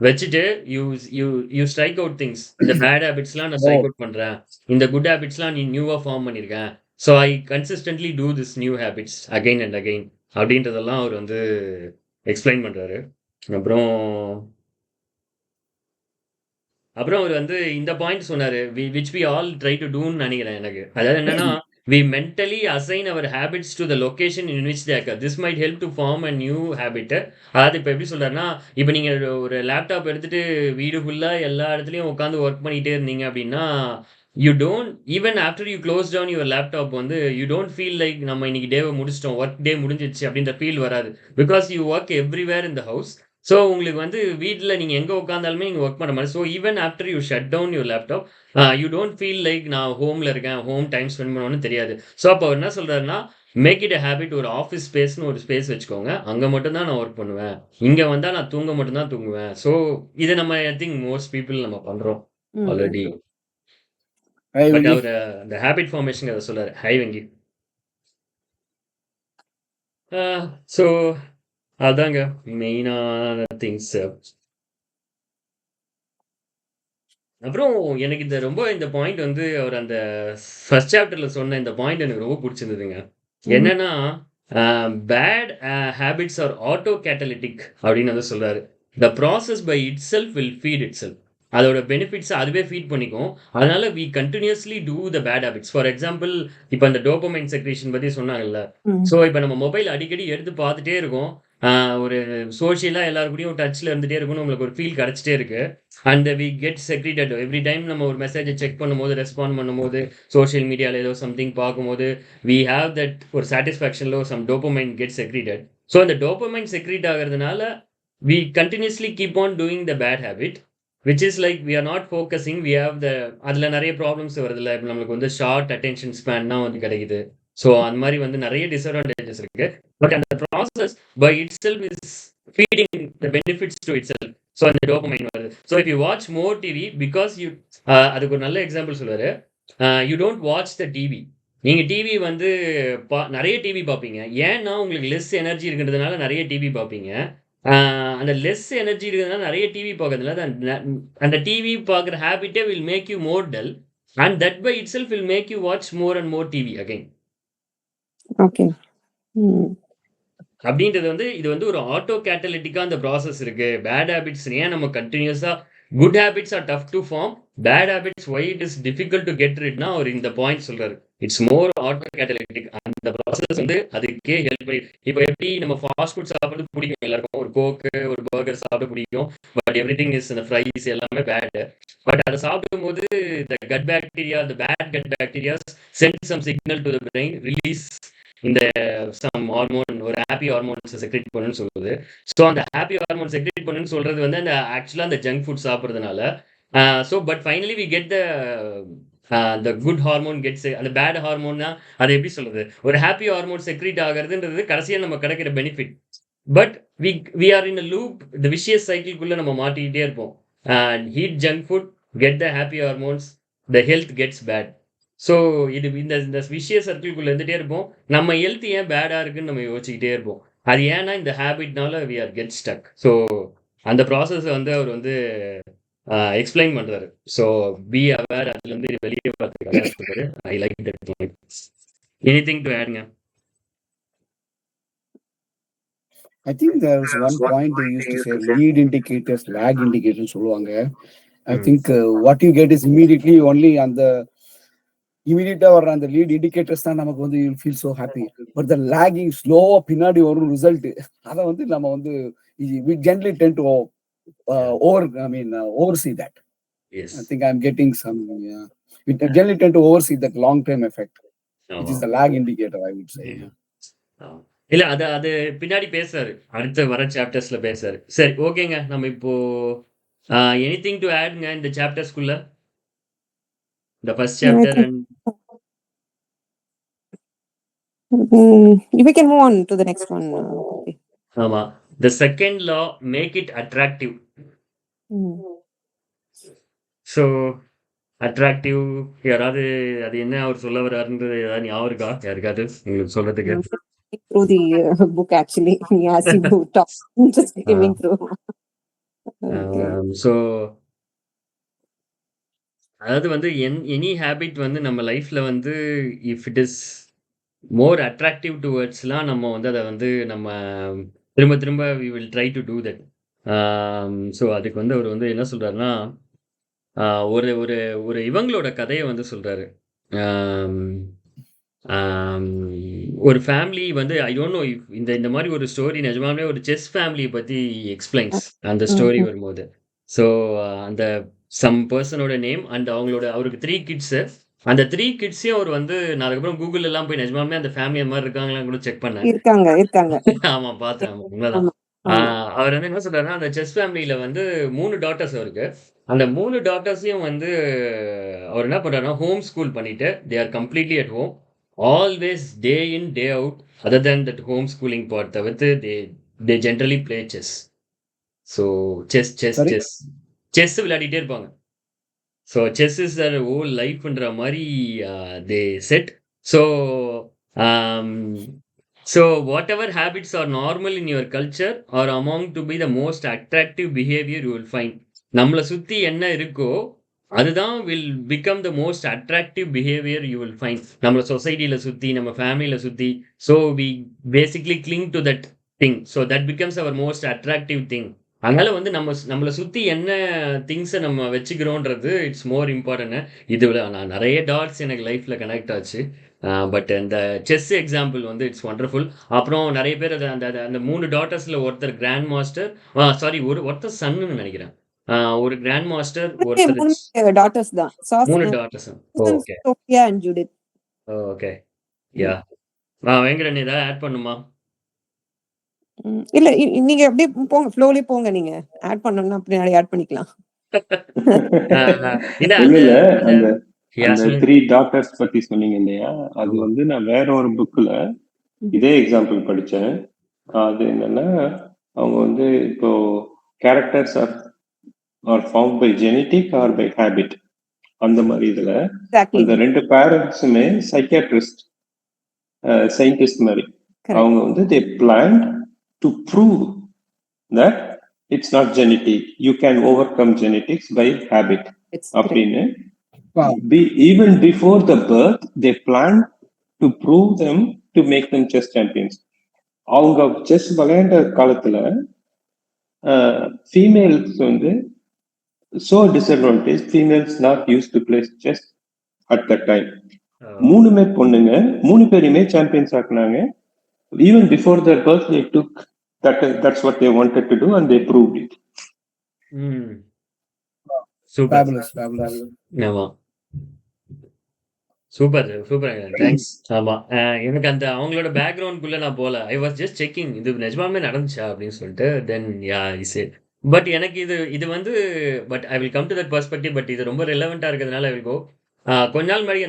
வச்சுட்டு you you you strike out things. இந்த பேட் ஹேபிட்ஸ்லாம் நான் ஸ்ட்ரைக் oh, அவுட் பண்றேன். இந்த குட் ஹேபிட்ஸ்லாம் நீ நியூவா ஃபார்ம் பண்ணிருக்கேன். So I consistently do this new habits again and again அப்படின்றதெல்லாம் அவர் வந்து எக்ஸ்பிளைன் பண்றாரு. அப்புறம் அப்புறம் அவர் வந்து இந்த பாயிண்ட் சொன்னாரு, which we all try to டூன்னு நினைக்கிறேன் எனக்கு. அதாவது என்னன்னா, we mentally assign our habits to the location in which they occur. This might help to form a new habit. அதாவது இப்போ எப்படி சொல்றாருன்னா, இப்போ நீங்க ஒரு லேப்டாப் எடுத்துட்டு வீடு ஃபுல்லா எல்லா இடத்துலயும் உட்காந்து ஒர்க் பண்ணிட்டே இருந்தீங்க அப்படின்னா, you don't even after you close down your laptop வந்து யூ டோன்ட் ஃபீல் லைக் நம்ம இன்னைக்கு டேவை முடிச்சிட்டோம், ஒர்க் டே முடிஞ்சிச்சு அப்படின்ற ஃபீல் வராது. Because you work everywhere in the house. So உங்களுக்கு வந்து வீட்ல நீங்க எங்க உட்கார்ந்தாலுமே நீங்க ஒர்க் பண்ற மாதிரி. So even after you shut down your laptop, you don't feel like நான் ஹோம்ல இருக்கேன், ஹோம் டைம் ஸ்பெண்ட் பண்ணணும்னு தெரியாது. ஸோ அப்போ அவர் என்ன சொல்றாருன்னா, மேக் இட் அ ஹேபிட். ஒரு ஆஃபீஸ் ஸ்பேஸ்னு ஒரு ஸ்பேஸ் வச்சுக்கோங்க. அங்க மட்டும் தான் நான் ஒர்க் பண்ணுவேன். இங்க வந்தா நான் தூங்க மட்டும் தான் தூங்குவேன். ஸோ இதை நம்ம ஐ திங்க் மோஸ்ட் பீப்புள் நம்ம பண்றோம் ம். ஆல்ரெடி. hi but Vengi. அவர் அந்த ஹேபிட் ஃபார்மேஷன் அதை சொல்றாரு. ஹை வெங்கி. ஸோ அதாங்க மெயினான திங்ஸ். அப்புறம் எனக்கு இந்த பாயிண்ட் வந்து அவர் அந்த ஃபர்ஸ்ட் சாப்டர்ல சொன்ன இந்த பாயிண்ட் எனக்கு ரொம்ப பிடிச்சிருந்ததுங்க. ம். என்னன்னா, bad habits are auto catalytic அப்படின்னு வந்து சொல்றாரு. The process by itself will feed itself. அதோட பெனிஃபிட்ஸ் அதுவே ஃபீட் பண்ணிக்கும். அதனால we continuously do the bad habits. For example, இப்போ அந்த டோபமைன் செக்ரேஷன் பத்தி சொன்னாங்கல்ல. ம். ஸோ இப்போ நம்ம மொபைல் அடிக்கடி எடுத்து பார்த்துட்டே இருக்கோம். ஒரு சோஷியலா எல்லாரு கூடயும் டச்ல இருந்துட்டே இருக்கணும், நம்மளுக்கு ஒரு ஃபீல் கிடைச்சிட்டே இருக்கு. And we get secreted every time நம்ம ஒரு மெசேஜை செக் பண்ணும்போது, ரெஸ்பாண்ட் பண்ணும்போது, சோஷியல் மீடியாவில் ஏதோ சம்திங் பார்க்கும்போது, வி ஹாவ் தட் ஒரு சாட்டிஸ்ஃபேக்ஷன்ல some dopamine get secreted. So அந்த டோபமைன் செக்ரீட் ஆகிறதுனால we continuously keep on doing the bad habit, which is like we are not focusing. We have the அதில் நிறைய ப்ராப்ளம்ஸ் வருதுல்ல. இப்போ நம்மளுக்கு வந்து ஷார்ட் அட்டென்ஷன் ஸ்பேன் தான் வந்து கிடைக்குது. ஸோ அந்த மாதிரி வந்து நிறைய டிஸ்அட்வான்டேஜஸ் இருக்கு. பட் அந்த process by itself is feeding the benefits to itself. So அந்த டோபமைன் வருது. So if you watch more TV because you, அதுக்கு ஒரு நல்ல எக்ஸாம்பிள் சொல்லுவாரு. You don't watch the TV. நீங்க டிவி வந்து நிறைய டிவி பார்ப்பீங்க. ஏன்னா உங்களுக்கு லெஸ் எனர்ஜி இருக்கிறதுனால நிறைய டிவி பார்ப்பீங்க. அந்த லெஸ் எனர்ஜி இருக்கிறதுனால நிறைய டிவி பார்க்கறதுனால அந்த டிவி பார்க்குற ஹேபிட்டே will make you more dull, and that by itself will make you watch more and more TV again. Okay. ம். அப்படின்றது வந்து இது வந்து ஒரு ஆட்டோ கேட்டலிட்டிக்கா அந்த ப்ராசஸ் இருக்கு. பேட் ஹேபிட்ஸ் ஏன் நம்ம கண்டினியூஸா, good habits are tough to form, bad habits why it is difficult to get ரிட்னா அவர் இந்த பாயிண்ட் சொல்றாரு. It's more autocatalytic. அந்த ப்ராசஸ் வந்து அதுக்கே ஹெல்ப் பண்ணி. இப்போ எப்படி நம்ம ஃபாஸ்ட் ஃபுட் சாப்பிட்றது பிடிக்கும் எல்லாருக்கும், ஒரு கோக்கு ஒரு பர்கர் சாப்பிட பிடிக்கும். பட் எவ்ரி திங் இஸ் இந்த ஃப்ரைஸ் எல்லாமே பேட். பட் அதை சாப்பிடும் போது the gut bacteria, the bad gut bacterias sent some signal to the brain, release இந்த சம் ஹார்மோன், ஒரு ஹாப்பி ஹார்மோன்ஸ் செக்ரேட் பண்ணுன்னு சொல்லுது. ஸோ அந்த ஹாப்பி ஹார்மோன் செக்ரேட் பண்ணுன்னு சொல்றது வந்து அந்த ஆக்சுவலாக அந்த ஜங்க் ஃபுட் சாப்பிட்றதுனால. So but finally we get the good hormone gets. அந்த பேட் ஹார்மோன்னா அதை எப்படி சொல்றது, ஒரு ஹாப்பி ஹார்மோன் செக்ரேட் ஆகிறதுன்றது கடைசியாக நம்ம கிடைக்கிற benefit. But we are in a loop, இந்த விஷியஸ் சைக்கிள்குள்ள நம்ம மாட்டிக்கிட்டே இருப்போம். Eat junk food, get the happy hormones, the health gets bad. So இது இந்த விஷய சர்க்கிள்குள்ள இருந்துட்டே இருப்போம். நம்ம ஹெல்த் ஏன் பேடா இருக்குன்னு நம்ம யோசிச்சுக்கிட்டே இருப்போம். அது ஏன்னா இந்த ஹேபிட்னால we are get stuck. So அந்த ப்ராசஸ் வந்து அவர் வந்து எக்ஸ்பிளைன் பண்றாரு. ஸோ பி அவேர், அதுல இருந்து வெளியே பார்த்துருக்காரு. I like that. Anything to ஆட்ங்க? I think there was one point they used to say lead indicators, lag indicators சொல்லுவாங்க. I think what you get is immediately only on the இமீடியட்டா வர்ற அந்த lead indicators தான் நமக்கு வந்து you feel so happy. But the lagging ஸ்லோவா பின்னாடி வரும் ரிசல்ட், அதை வந்து நம்ம வந்து we generally tend to oversee that. Yes. I think I'm getting some, we generally tend to oversee that long term effect, which is the lag indicator, I would say. இல்ல அது பின்னாடி பேசுறாரு, அடுத்த வர சாப்டர்ஸ்ல பேசுறாரு. சரி, ஓகேங்க. நம்ம இப்போ எனிதிங் டு ஆட்ங்க இந்த சாப்டர்ஸ்குள்ள? The first I chapter think and we can move on to the next one. Okay. ஆமா. The second law, make it attractive. Mm. So attractive யாராவது அது என்ன அவர் சொல்ல வர்றாருன்றது ஏதாவது ஞாபகம் இருக்கா யாருக்காவது உங்களுக்கு சொல்றதுக்கு? Through the book actually, as you talk, just skimming through. Okay. So அதாவது வந்து எனி ஹேபிட் வந்து நம்ம லைஃப்ல வந்து if it is more attractive டுவர்ட்ஸ்லாம் நம்ம வந்து அதை வந்து நம்ம திரும்ப திரும்ப we will try to do that. So அதுக்கு வந்து அவர் வந்து என்ன சொல்றாருன்னா ஒரு ஒரு ஒரு இவங்களோட கதையை வந்து சொல்றாரு. ஒரு ஃபேமிலி வந்து ஐ டோன்ட் நோ இஃப் இந்த இந்த மாதிரி ஒரு ஸ்டோரி நிஜமாவே ஒரு செஸ் ஃபேமிலியை பற்றி எக்ஸ்பிளைன்ஸ் அந்த ஸ்டோரி வரும்போது. ஸோ அந்த சம் பர்சனோட நேம் அண்ட் அவருக்கு 3 கிட்ஸு. அந்த 3 கிட்ஸையும் அவர் வந்து நான் அதுக்கப்புறம் கூகுள் எல்லாம் போய் நிஜமாவே அந்த ஃபேமிலி அந்த மாதிரி இருக்காங்களான்னு கூட செக் பண்ணேன். இருக்காங்க. ஆமா பார்த்தேன். ஆமா உண்மைதான். ஆமா. அவர் வந்து என்ன சொல்றாருன்னா அந்த செஸ் ஃபேமிலியில வந்து 3 டாட்டர்ஸ் அவருக்கு. அந்த 3 டாட்டர்ஸையும் வந்து அவர் என்ன பண்றாருன்னா ஹோம் ஸ்கூல் பண்ணிட்டு they are completely at home always day in day out other than that home schooling part தவிர்த்து they generally play chess. So chess விளையாடிட்டே இருப்பாங்க. So chess is their whole லைஃப்ன்ற மாதிரி they set. So whatever habits are normal in your culture are among to be the most attractive behavior you will find. நம்மளை சுத்தி என்ன இருக்கோ அதுதான் will become the most attractive behavior you will find. நம்மள சொசைட்டில சுத்தி நம்ம ஃபேமிலியில சுத்தி so we basically cling to that thing. So that becomes our most attractive thing. அதனால வந்து நம்மளை சுத்தி என்ன திங்ஸை நம்ம வச்சுக்கிறோன்றது இட்ஸ் மோர் இம்பார்ட்டன்ட். இதுல நான் நிறைய டாட்ஸ் எனக்கு லைஃப்ல கனெக்ட் ஆச்சு. பட் இந்த செஸ் எக்ஸாம்பிள் வந்து இட்ஸ் ஒண்டர்ஃபுல். அப்புறம் நிறைய பேர் அந்த 3 டாட்டர்ஸ்ல ஒருத்தர் கிராண்ட் மாஸ்டர், சாரி ஒருத்தர் சன்னு நினைக்கிறேன். ஒரு கிராண்ட் மாஸ்டர் ஒருத்தர் டாட்டர்ஸ் தான். 3 daughters. Okay Sophia and Judith. Okay yeah Venkatan ஏதாவது ஆட் பண்ணுமா? இல்ல நீங்க அப்படியே போங்க, ஃப்ளோலயே போங்க. நீங்க ஆட் பண்ணனும்னா பின்னாடி ஆட் பண்ணிக்கலாம். இல்ல அந்த 3 டாட்டர்ஸ் பத்தி சொன்னீங்க இல்லையா, அது வந்து நான் வேற ஒரு புக்ல இதே எக்ஸாம்பிள் படிச்சேன். அது என்னன்னா அவங்க வந்து இப்போ characters are form by genetic or by habit அந்த மாதிரி இதுல அந்த 2 பேரண்ட்ஸுமே சைக்கியாட்ரிஸ்ட் சயின்டிஸ்ட் மாதிரி அவங்க வந்து they plan to prove that it's not genetic, you can overcome genetics by habit அப்படின்னு. Even before the birth, they planned to prove them to make them chess champions. அவங்க chess விளையாண்ட காலத்துல females வந்து so disadvantaged, females not used to play chess at that time. 3 பொண்ணுங்க 3 பேருமே champions ஆக்குனாங்க. Even before their birth, they took that's what they wanted to do and they proved it. Super. ஆமா super thanks. ஆமா எனக்கு அந்த அவங்களோட பேக்ரவுண்ட்குள்ள நான் போல. I was just checking இது நிஜமாவே நடந்துச்சா அப்படின்னு சொல்லிட்டு. தென் யா இஸ் இட். பட் எனக்கு இது வந்து but I will come to that perspective. But இது ரொம்ப ரெலவெண்டா இருக்கிறதுனால ஐ வில் கோ. கொஞ்ச நாள் முன்னாடி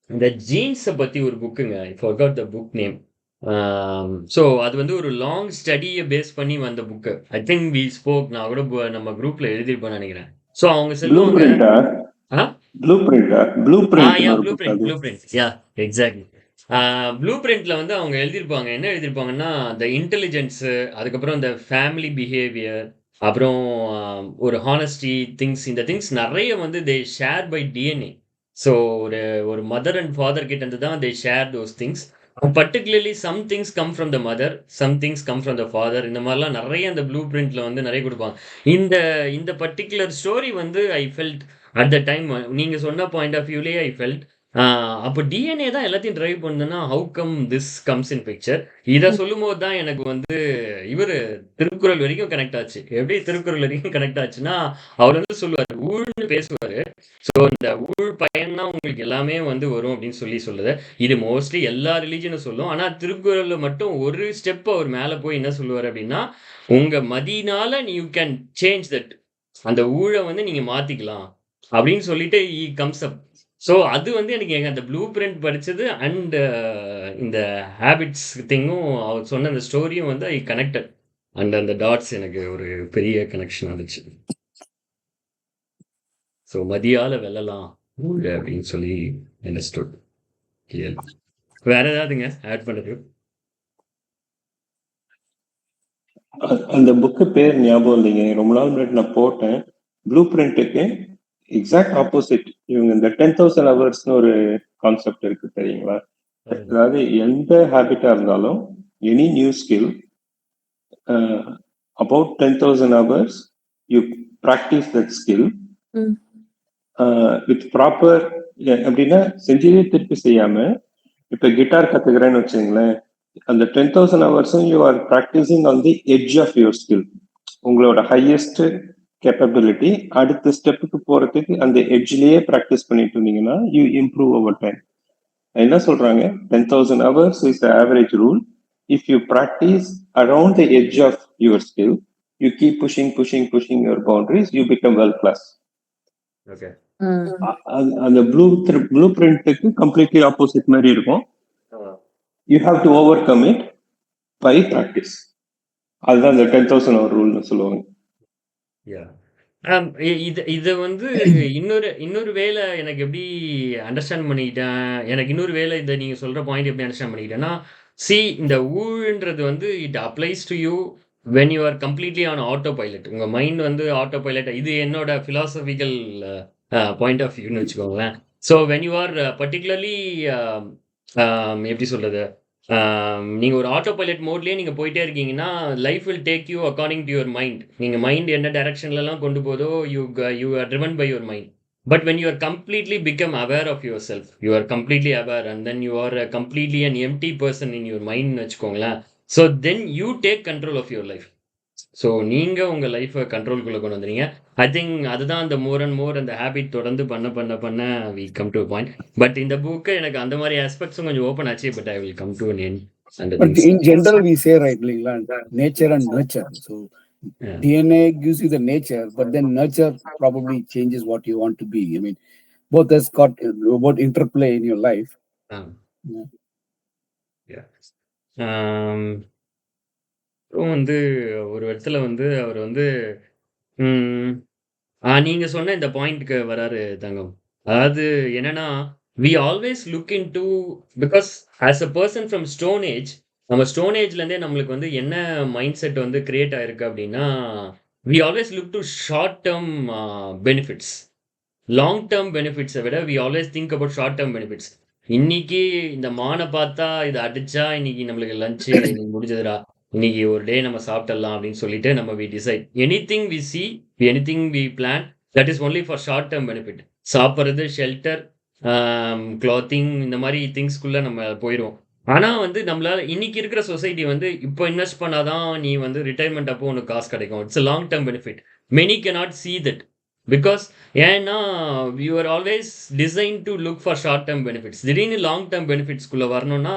அந்த ஜீன்ஸை பத்தி ஒரு புக்குங்க, I forgot the book name. So அது வந்து ஒரு லாங் ஸ்டடியை பேஸ் பண்ணி வந்த book. I think we spoke, நான் கூட நம்ம குரூப்ல எழுதிருப்பேன்னு நினைக்கிறேன். ஸோ அவங்க சொல்லுவாங்க ப்ளூ பிரிண்ட்ல வந்து அவங்க எழுதியிருப்பாங்க. என்ன எழுதியிருப்பாங்கன்னா இந்த இன்டெலிஜென்ஸ், அதுக்கப்புறம் இந்த ஃபேமிலி பிஹேவியர், அப்புறம் ஒரு ஹானஸ்டி திங்ஸ், இந்த திங்ஸ் நிறைய வந்து they share by DNA. So ஒரு மதர் அண்ட் ஃபாதர் கிட்ட இருந்து தான் they share those things. Particularly some things come from the mother, some things come from the father. இந்த மாதிரிலாம் நிறைய அந்த ப்ளூ பிரிண்ட்ல வந்து நிறைய கொடுப்பாங்க. இந்த பர்டிகுலர் ஸ்டோரி வந்து I felt at the time, நீங்க சொன்ன பாயிண்ட் ஆஃப் வியூலேயே ஐ ஃபெல்ட் அப்போ டிஎன்ஏ தான் எல்லாத்தையும் டிரைவ் பண்ணுதுன்னா how come this comes in picture. இதை சொல்லும் போது தான் எனக்கு வந்து இவர் திருக்குறள் வரைக்கும் கனெக்ட் ஆச்சு. எப்படி திருக்குறள் வரைக்கும் கனெக்ட் ஆச்சுன்னா அவர் வந்து சொல்லுவார், ஊழ்னு பேசுவாரு, ஸோ இந்த ஊழ் பயன்னா உங்களுக்கு எல்லாமே வந்து வரும் அப்படின்னு சொல்லுது. இது மோஸ்ட்லி எல்லா ரிலீஜனும் சொல்லும். ஆனா திருக்குறள்ல மட்டும் ஒரு ஸ்டெப் அவர் மேல போய் என்ன சொல்லுவாரு அப்படின்னா, உங்க மதியினால யூ கேன் சேஞ்ச் தட். அந்த ஊழ வந்து நீங்க மாத்திக்கலாம் அப்படின்னு சொல்லிட்டு கம்ஸ் அப். ஸோ அது வந்து எனக்கு அந்த ப்ளூ பிரிண்ட் படிச்சது அண்ட் இந்த ஹேபிட்ஸ் திங்கும் அவர் சொன்ன அந்த ஸ்டோரியும் வந்து ஐ கனெக்டட். அண்ட் அந்த டாட்ஸ் எனக்கு ஒரு பெரிய கனெக்ஷன் வந்துச்சு. ஸோ மதியால வெல்லலாம் ஊழ அப்படின்னு சொல்லி அண்டர்ஸ்டுட். வேற ஏதாவதுங்க ஆட் பண்றது? அந்த புக்கு பேர் ஞாபகம் இல்லைங்க, ரொம்ப நாள் முன்னாடி நான் போட்டேன். ப்ளூ பிரிண்ட்டுக்கு எக்ஸாக்ட் ஆப்போசிட் இவங்க இந்த 10,000 ஹவர்ஸ்னு ஒரு கான்செப்ட் இருக்கு தெரியுங்களா? அதாவது எந்த ஹேபிட்டா இருந்தாலும் any new skill about 10,000 hours you practice that skill with proper. அப்படின்னா செஞ்சதே திருப்பி செய்யாம, இப்ப கிட்டார் கத்துக்கிறேன்னு வச்சுங்களேன், அந்த 10,000 ஹவர்ஸும் you are practising on the edge of your skill. உங்களோட ஹையஸ்ட் கேப்பபிலிட்டி அடுத்த ஸ்டெப்புக்கு போறதுக்கு அந்த எட்ஜ்லயே ப்ராக்டிஸ் பண்ணிட்டு இருந்தீங்கன்னா யூ இம்ப்ரூவ் ஓவர் டைம். என்ன சொல்றாங்க, 10,000 hours is the average rule. If you practise around the edge of your skill, you keep pushing your boundaries, you become well class. Okay. அந்த blue பிரிண்ட்டுக்கு கம்ப்ளீட்லி ஆப்போசிட் மாதிரி இருக்கும். You have to overcome it by practice. அதுதான் இந்த 10,000 hour ரூல்னு சொல்லுவாங்க. இதை வந்து இன்னொரு வேலை எனக்கு எப்படி அண்டர்ஸ்டாண்ட் பண்ணிக்கிட்டேன், எனக்கு இன்னொரு வேலை இதை நீங்க சொல்ற பாயிண்ட் எப்படி அண்டர்ஸ்டாண்ட் பண்ணிக்கிட்டேன்னா, இந்த ஊழ்ன்றது வந்து it applies to you when you are completely on auto pilot. உங்க மைண்ட் வந்து ஆட்டோ பைலட். இது என்னோட பிலாசபிக்கல் பாயிண்ட் ஆஃப் வியூன்னு வச்சுக்கோங்களேன். So when you R particularly எப்படி சொல்றது, நீங்க ஒரு ஆட்டோ பைலட் மோட்லயே நீங்க போயிட்டே இருக்கீங்கன்னா life will take you according to your mind. நீங்க மைண்ட் என்ன டைரக்ஷன்ல எல்லாம் கொண்டு போதோ you are driven by your mind. But when you are completely become aware of yourself, you are completely aware and then you are completely an empty person in your mind வச்சுக்கோங்களேன். So then you take control of your life. So நீங்க உங்க லைஃபை கண்ட்ரோல்குள்ள கொண்டு வந்துறீங்க. I think அதுதான் அந்த மோர் and மோர் அந்த habit தொடர்ந்து பண்ண we come to point. But இந்த புக்கு எனக்கு அந்த மாதிரி ஆஸ்பெக்ட்ஸும் கொஞ்சம் ஓப்பன் ஆச்சு. But I will come to an end. But in general, we say, right, nature and nurture. So DNA gives you the nature, but then nurture probably changes what you want to be. I mean, both has got both interplay in your life. அப்புறம் வந்து ஒரு இடத்துல வந்து அவர் வந்து நீங்க சொன்ன இந்த பாயிண்ட்க்கு வராரு தங்கம். அதாவது என்னன்னா, we always look into, because as a person from stone age, நம்ம ஸ்டோன் ஏஜ்ல இருந்தே நம்மளுக்கு வந்து என்ன மைண்ட் செட் வந்து கிரியேட் ஆயிருக்கு அப்படின்னா, we always look to short term benefits. Long term பெனிஃபிட்ஸை விட we always think about short term benefits. இன்னைக்கு இந்த மானை பார்த்தா இதை அடிச்சா இன்னைக்கு நம்மளுக்கு லஞ்சு இன்னைக்கு முடிஞ்சதுடா, இன்னைக்கு ஒரு டே நம்ம சாப்பிடலாம் அப்படின்னு சொல்லிட்டு நம்ம we decide. anything we see, anything we plan, that is only for short term benefit. சாப்பிட்றது, ஷெல்டர், கிளாத்திங், இந்த மாதிரி திங்ஸ்குள்ள நம்ம போயிடுவோம். ஆனா வந்து நம்மளால இன்னைக்கு இருக்கிற சொசைட்டி வந்து இப்போ இன்வெஸ்ட் பண்ணாதான் நீ வந்து ரிட்டைர்மெண்ட் அப்போ உனக்கு காசு கிடைக்கும். It's long term benefit. Many cannot see that because ஏன்னா you are always design to look for short term benefits. திடீர்னு லாங் டேர்ம் பெனிஃபிட்ஸ்குள்ளே வரணும்னா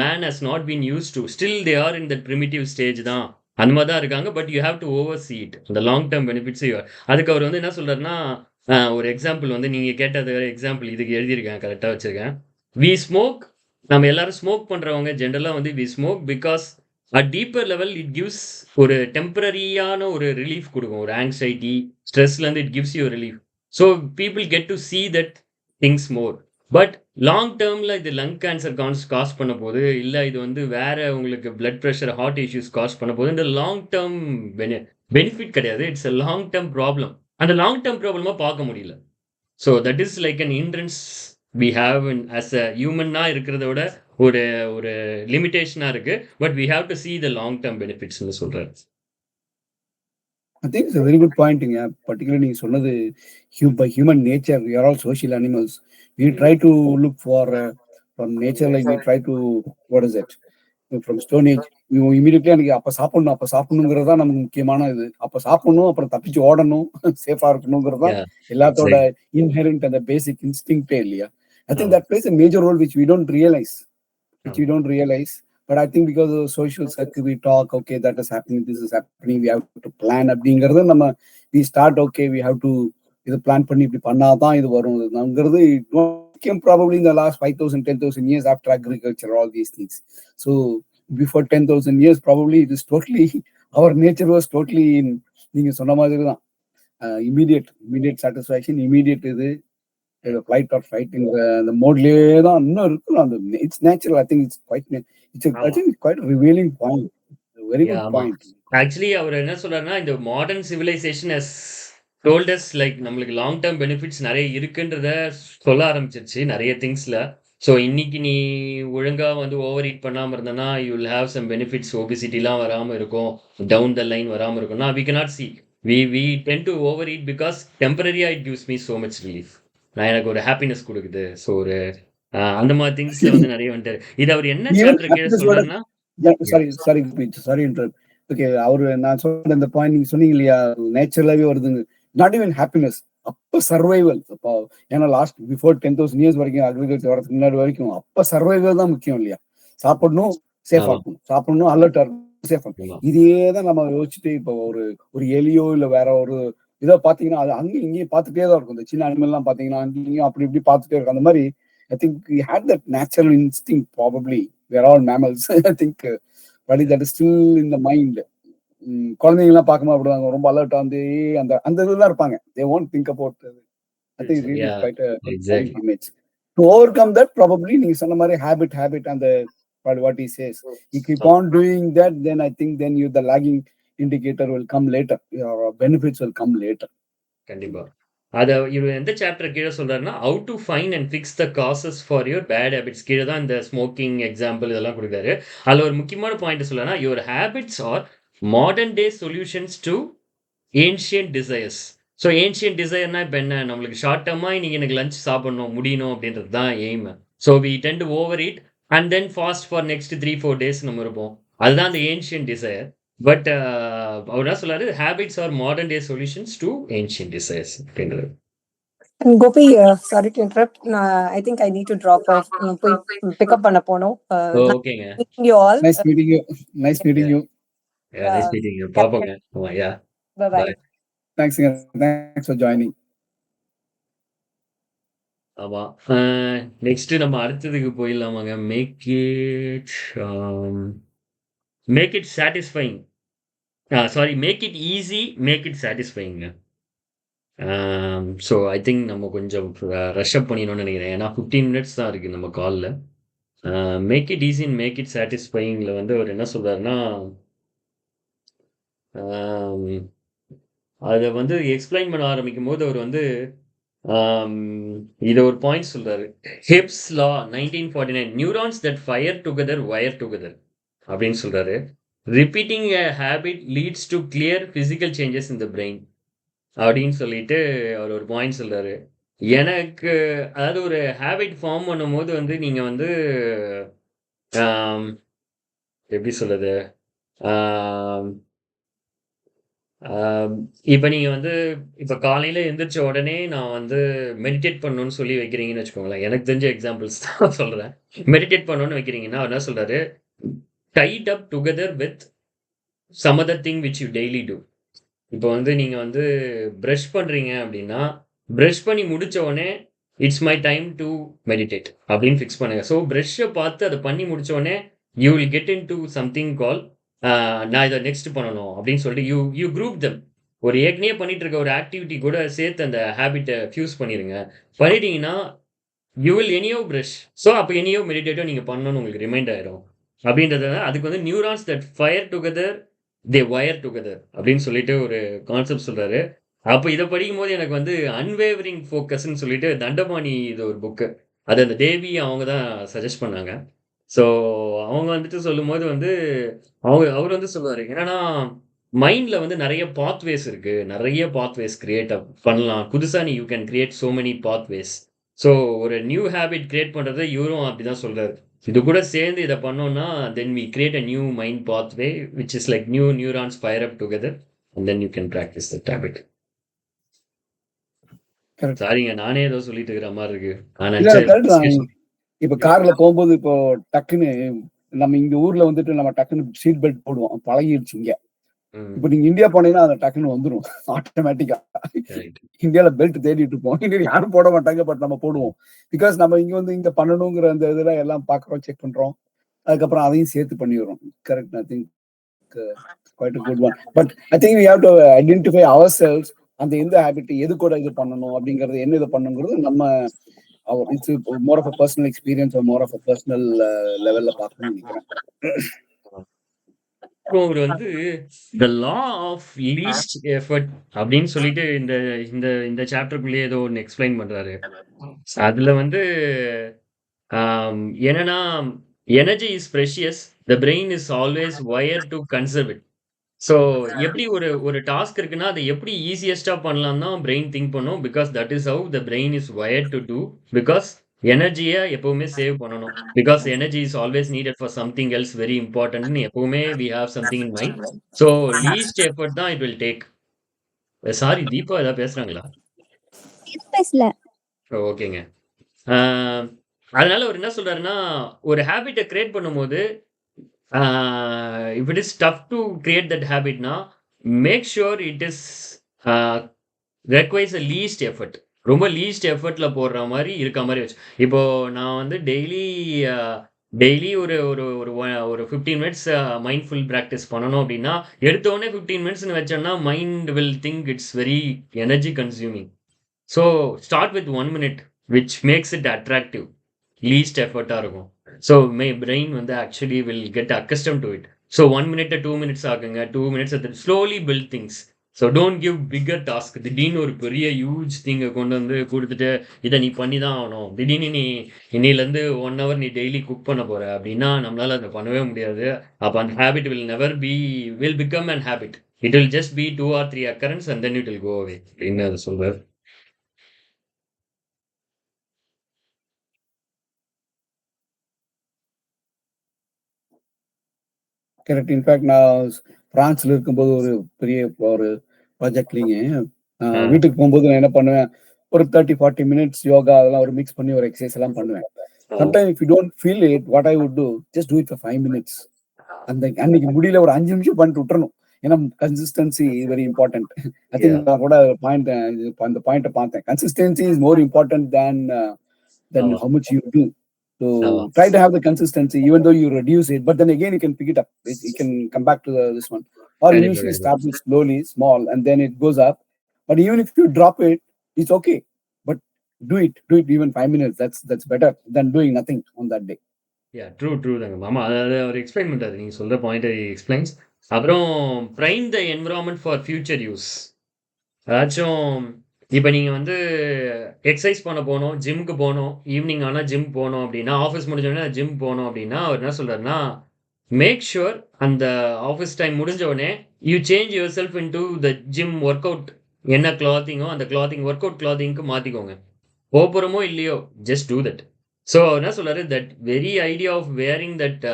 man has not been use to, still they are in that primitive stage தான், அந்த மாதிரி தான் இருக்காங்க. But you have to over see it, அந்த long term benefits. அதுக்கு அவர் வந்து என்ன சொல்றாருன்னா, ஒரு எக்ஸாம்பிள் வந்து நீங்கள் கேட்டது எக்ஸாம்பிள் இதுக்கு எழுதியிருக்கேன், கரெக்டாக வச்சுருக்கேன். வி ஸ்மோக், நம்ம எல்லாரும் ஸ்மோக் பண்ணுறவங்க ஜென்ரலாக வந்து we smoke because at deeper level it gives ஒரு டெம்பரரியான ஒரு ரிலீஃப் கொடுக்கும். ஒரு ஆங்ஸைட்டி, ஸ்ட்ரெஸ்லேருந்து it gives you relief. So people get to see that things more. But long டேர்மில் இது லங் கேன்சர் காஸ் பண்ண போது, இல்லை இது வந்து வேற உங்களுக்கு blood pressure, heart issues cause பண்ண போது, இந்த லாங் டேர்ம் பெனிஃபிட் கிடையாது. It's a long term problem. அந்த லாங் டேர்ம் ப்ராப்ளமாக பார்க்க முடியல. So that is like an hindrance we have as a human-ஆ இருக்கிறத விட ஒரு ஒரு லிமிட்டேஷனா இருக்கு. But we have to see the long term benefits னு சொல்றாரு. I think it's a very good point. Particularly நீங்க சொன்னது by human nature, we are all social animals. We try to look for from nature, like we try to, what is it? From stone age immediately எனக்கு அப்ப சாப்பிடணுங்கிறது தான் நமக்கு முக்கியமான இது. அப்ப சாப்பிடணும், அப்புறம் தப்பிச்சு ஓடணும், சேஃபா இருக்கணுங்கிறது தான் Yeah, எல்லாத்தோட exactly. இன்ஹெரண்ட் அந்த பேசிக் இன்ஸ்டிங்க்டே இல்லையா? I think ஆமா, that plays a major role which we don't realize. ஆமா. But I think because of social circle, we talk, okay, that is happening, this is happening, we have to plan அப்படிங்கிறது நம்ம we start, okay, we have to இது plan பண்ணி இப்படி பண்ணாதான் இது வரும்ங்கிறது came probably in the last 5,000, 10,000 years after agriculture, all these things. So before 10,000 years, probably it is totally, our nature was totally in, நீங்க சொன்ன மாதிரி தான் immediate satisfaction, immediate இது ஃபிளைட் ஆர் ஃபைட்ங்கிற அந்த மோட்லயே தான் இன்னும் இருக்கு. அந்த it's natural. I think it's quite I think quite revealing point. Very good ஆமா. பாயிண்ட். ஆக்சுவலி அவர் என்ன சொல்றாருன்னா, இந்த modern civilisation has told us like நம்மளுக்கு லாங் டர்ம் பெனிஃபிட்ஸ் நிறைய இருக்குன்றத சொல்ல ஆரம்பிச்சிருச்சு நிறைய திங்ஸ்ல. ஸோ இன்னைக்கு நீ ஒழுங்கா வந்து ஓவர் ஈட் பண்ணாம இருந்தனா you will have some benefits. ஒபிசிட்டிலாம் வராம இருக்கும், டவுன் த லைன் வராம இருக்கும்னா we cannot see. we tend to overeat because temporary it gives me so much relief. நான் எனக்கு ஒரு ஹாப்பினஸ் கொடுக்குது. ஸோ ஒரு அந்த மாதிரி திங்ஸ்ல வந்து நிறைய வந்துட்டாரு. இது அவர் என்ன சாப்டர் கீழே சொல்றாருன்னா, சாரி ஓகே, அவரு நான் சொன்ன இந்த பாயிண்ட் நீங்க சொன்னீங்க இல்லையா, நேச்சுரலாவே வருதுங்க. நாட் ஈவன் ஹாப்பினஸ், அப்ப சர்வைவல். அப்போ ஏன்னா லாஸ்ட் பிஃபோர் 10,000 years வரைக்கும் அக்ரிகல்ச்சர் வரதுக்கு முன்னாடி வரைக்கும் அப்ப சர்வைவல் தான் முக்கியம் இல்லையா? சாப்பிடணும், சேஃபா இருக்கணும், சாப்பிடணும், அலர்ட்டா இருக்கணும், சேஃபா இருக்கணும். இதே தான் நம்ம யோசிச்சுட்டு இப்போ ஒரு எலியோ இல்ல வேற ஒரு இதோ பாத்தீங்கன்னா அது அங்கேயும் இங்கேயும் பார்த்துட்டே தான் இருக்கும். இந்த சின்ன அனிமல் எல்லாம் பாத்தீங்கன்னா அங்கேயும் அப்படி இப்படி பார்த்துட்டே இருக்கும். அந்த மாதிரி I think we had that natural instinct probably. We are all mammals. I think but that is still in the mind. குழந்தைங்க எல்லாம் பார்க்கும்போது அப்படிதாங்க ரொம்ப அலர்ட்டா வந்து அந்த அந்த இதெல்லாம் இருப்பாங்க. They won't think about it. I think really quite a exactly. image. To overcome that, probably நீங்க சொன்ன மாதிரி habit and the what he says. You keep on doing that, then I think then the lagging indicator will come later. Your benefits will come later. கண்டிப்பா. அத இவர் எந்த chapter கீழே சொல்றாருன்னா, how to find and fix the causes for your bad habits கீழே தான் இந்த smoking example இதெல்லாம் கொடுக்குறாரு. அதில் ஒரு முக்கியமான பாயிண்ட் சொல்லனா, your habits are modern day solutions to ancient desires. So ancient டிசையர்னா இப்போ என்ன, நம்மளுக்கு ஷார்ட் டர்மாக இன்னைக்கு எனக்கு லஞ்ச் சாப்பிடணும் முடியணும் அப்படின்றது தான் aim. So we tend to over it and then fast for next 3-4 days நம்ம இருப்போம். அதுதான் அந்த ஏன்ஷியன்ட் டிசையர். பட் அவர் என்ன சொல்றாரு, habits are modern day solutions to ancient desires அப்படின்றது. Gopi, sorry to interrupt. I think I need to drop off. போய் pick up பண்ண போணும். ஓகேங்க. Meeting you all. Nice meeting you. Nice meeting you. Yeah, nice meeting you. பாப்போங்க. Yeah. Bye bye. Thanks for joining. ஆமா. Next நம்ம அடுத்ததுக்கு போயிடலாமாங்க. Make it satisfying. Sorry, make it easy, make it சாட்டிஸ்ஃபைங்க. So I think நம்ம கொஞ்சம் rush அப் பண்ணிடணும்னு நினைக்கிறேன். ஏன்னா 15 minutes தான் இருக்குது நம்ம காலில். Make it easy and make it சாட்டிஸ்ஃபைங்கில் வந்து அவர் என்ன சொல்கிறாருன்னா, அதை வந்து எக்ஸ்பிளைன் பண்ண ஆரம்பிக்கும் போது அவர் வந்து இதை ஒரு பாயிண்ட் சொல்கிறாரு. Hips law 1949, neurons that fire together wire together அப்படின்னு சொல்கிறாரு. Repeating a habit leads to clear physical changes in the brain அப்படின்னு சொல்லிட்டு அவர் ஒரு பாயிண்ட் சொல்றாரு. எனக்கு அதாவது ஒரு ஹேபிட் ஃபார்ம் பண்ணும்போது வந்து நீங்க வந்து எப்படி சொல்றது, இப்போ நீங்க வந்து இப்போ காலையில எந்திரிச்ச உடனே நான் வந்து மெடிடேட் பண்ணணும்னு சொல்லி வைக்கிறீங்கன்னு வச்சுக்கோங்களேன். எனக்கு தெரிஞ்ச எக்ஸாம்பிள்ஸ் தான் சொல்றேன். மெடிடேட் பண்ணணும்னு வைக்கிறீங்கன்னா அவர் என்ன சொல்றாரு, tied up together with some other thing which you daily do. இப்போ வந்து நீங்கள் வந்து ப்ரஷ் பண்ணுறீங்க அப்படின்னா, ப்ரஷ் பண்ணி முடித்த உடனே it's my time to meditate அப்படின்னு ஃபிக்ஸ் பண்ணுங்கள். ஸோ ப்ரஷ்ஷை பார்த்து அதை பண்ணி முடித்த உடனே you will get in to something கால் நான் இதை நெக்ஸ்ட் பண்ணணும் அப்படின்னு சொல்லிட்டு யூ குரூப் தம். ஒரு ஏற்கனவே பண்ணிட்டு இருக்க ஒரு ஆக்டிவிட்டி கூட சேர்த்து அந்த ஹேபிட்டை ஃபியூஸ் பண்ணிடுங்க. பண்ணிட்டீங்கன்னா யூ வில் எனியோ ப்ரஷ். ஸோ அப்போ எனியோ மெடிடேட்டோ நீங்கள் பண்ணணும்னு உங்களுக்கு ரிமைண்ட் ஆயிரும். அப்படின்றத அதுக்கு வந்து neurons that fire together they wire together அப்படின்னு சொல்லிட்டு ஒரு கான்செப்ட் சொல்றாரு. அப்போ இதை படிக்கும் போது எனக்கு வந்து அன்வேவரிங் ஃபோக்கஸ்ன்னு சொல்லிட்டு தண்டபாணி இது ஒரு புக்கு, அது அந்த தேவி அவங்க தான் சஜஸ்ட் பண்ணாங்க. ஸோ அவங்க வந்துட்டு சொல்லும் போது வந்து அவர் வந்து சொல்லுவார், என்னன்னா மைண்டில் வந்து நிறைய பாத்வேஸ் இருக்கு, நிறைய பாத்வேஸ் கிரியேட் பண்ணலாம். புதுசாக நீ you can create so many pathways. So ஒரு நியூ ஹேபிட் கிரியேட் பண்ணுறது இவரும் அப்படி தான் சொல்கிறார். இது கூட சேர்ந்து இதை பண்ணோம்னா then we create a new mind pathway which is like new neurons fire up together and then you can practise that habit. Correct. சாரிங்க, நானே ஏதோ சொல்லிட்டு இருக்கிற மாதிரி இருக்கு. இல்ல கரெக்ட் தான். இப்ப கார்ல போகும்போது இப்போ டக்குன்னு நம்ம இங்க ஊர்ல வந்துட்டு நம்ம டக்குன்னு சீட் பெல்ட் போடுவோம், பழகிடுச்சு இங்க. இப்ப நீங்க இந்தியா போனீங்கன்னா அந்த டக்குன்னு வந்துடும் ஆட்டோமேட்டிக்கா. இந்தியால பெல்ட் தேடிட்டு இருப்போம், இங்க யாரும் போட மாட்டாங்க, பட் நம்ம போடுவோம். பிகாஸ் நம்ம இங்க வந்து இங்க பண்ணணுங்கிற அந்த இதுல எல்லாம் பாக்குறோம், செக் பண்றோம், அதுக்கப்புறம் அதையும் சேர்த்து பண்ணிடுறோம். Correct. I think quite a good one. But I think we have to identify ourselves அந்த எந்த ஹேபிட் எது கூட இது பண்ணணும் அப்படிங்கறது, என்ன இது பண்ணுங்கிறது நம்ம it's more of a personal experience or more of a personal லெவல்ல பார்க்கணும்னு நினைக்கிறேன். அவர் வந்து the law of least effort அப்படின்னு சொல்லிட்டு இந்த இந்த இந்த சாப்டருக்குள்ளேயே ஏதோ ஒன்று எக்ஸ்பிளைன் பண்றாரு. அதுல வந்து என்னன்னா energy is precious, the brain is always wire to conserve it. So எப்படி ஒரு டாஸ்க் இருக்குன்னா அதை எப்படி ஈஸியஸ்டா பண்ணலாம் தான் பிரெயின் திங்க் பண்ணும். Because that is how the brain is wire to do. Because எனர்ஜியை எப்பவுமே சேவ் பண்ணணும். Because energy is always needed for something else very இம்பார்ட்டன்ட்னு எப்பவுமே we have something in mind. So least effort தான் it will take. Sorry, Deepa ஏதாவது பேசுறாங்களா? பேசல. ஓகேங்க. அதனால அவர் என்ன சொல்றாருன்னா, ஒரு ஹேபிட்டை கிரியேட் பண்ணும்போது if it is tough to create that habit na, make sure it is requires a least effort. ரொம்ப லீஸ்ட் எஃபர்ட்ல போடுற மாதிரி இருக்க மாதிரி வச்சு. இப்போ நான் வந்து டெய்லி ஒரு ஒரு ஒரு 15 மினிட்ஸ் மைண்ட்ஃபுல் ப்ராக்டிஸ் பண்ணணும் அப்படின்னா எடுத்தோடனே 15 மினிட்ஸ்னு வச்சோன்னா mind will think it's very energy consuming. So start with 1 minute which makes it attractive, least எஃபர்ட்டாக இருக்கும். ஸோ பிரெயின் வந்து actually will get accustomed to it. So 1 minute 2 minutes ஆகுங்க, 2 minutes slowly build things. So don't give bigger task. திடீர்னு ஒரு பெரிய huge திங்கை கொண்டு வந்து கொடுத்துட்டு இதை நீ பண்ணி தான் ஆகணும், திடீர்னு நீ இன்னிலேருந்து 1 hour நீ டெய்லி குக் பண்ண போற அப்படின்னா நம்மளால அதை பண்ணவே முடியாது. அப்போ அந்த habit will become an habit. It will just be 2 or 3 occurrence and then it will go away அப்படின்னு அதை சொல்றாரு. கரெக்ட். இன்ஃபேக்ட் நான் பிரான்ஸ்ல இருக்கும்போது ஒரு பெரிய ஒரு ப்ராஜெக்ட்லிங்க வீட்டுக்கு போகும்போது நான் என்ன பண்ணுவேன், ஒரு 30-40 மினிட்ஸ் யோகா அதெல்லாம் ஒரு மிக்ஸ் பண்ணி ஒரு எக்ஸசைஸ் எல்லாம் பண்ணுவேன். Sometime if you don't feel it, what I would to, just do it for 5 minutes. அந்த அன்னைக்கு முடியல ஒரு 5 நிமிஷம் பண்ணிட்டு விட்டுறணும். ஏன்னா consistency very important. I think நான் கூட பாயிண்ட் அந்த பாயிண்ட்டை பார்த்தேன். Consistency is more important than how much you do. So try to have the consistency, even though you reduce it, but then again you can pick it up. You can come back to this one, or you usually start with slowly, small, and then it goes up. But even if you drop it, it's okay. But do it even 5 minutes. That's better than doing nothing on that day. Yeah, true தாங்க மாமா. அதாவது அவர் explain பண்றாரு, நீங்க சொல்ற point explains. அப்புறம் prime the environment for future use. அதாச்சும் இப்போ நீங்கள் வந்து எக்ஸசைஸ் பண்ண போகணும், ஜிம்முக்கு போகணும், ஈவினிங் ஆனால் ஜிம் போகணும் அப்படின்னா, ஆஃபீஸ் முடிஞ்சோடனே ஜிம் போகணும் அப்படின்னா அவர் என்ன சொல்கிறாருன்னா, மேக் ஷுர் அந்த ஆஃபீஸ் டைம் முடிஞ்சோடனே you change yourself into the gym workout. என்ன கிளாத்திங்கோ அந்த கிளாத்திங் ஒர்க் அவுட் கிளாத்திங்க்கு மாற்றிக்கோங்க. போகிறோமோ இல்லையோ ஜஸ்ட் டூ தட். ஸோ என்ன சொல்கிறாரு, that very idea of wearing that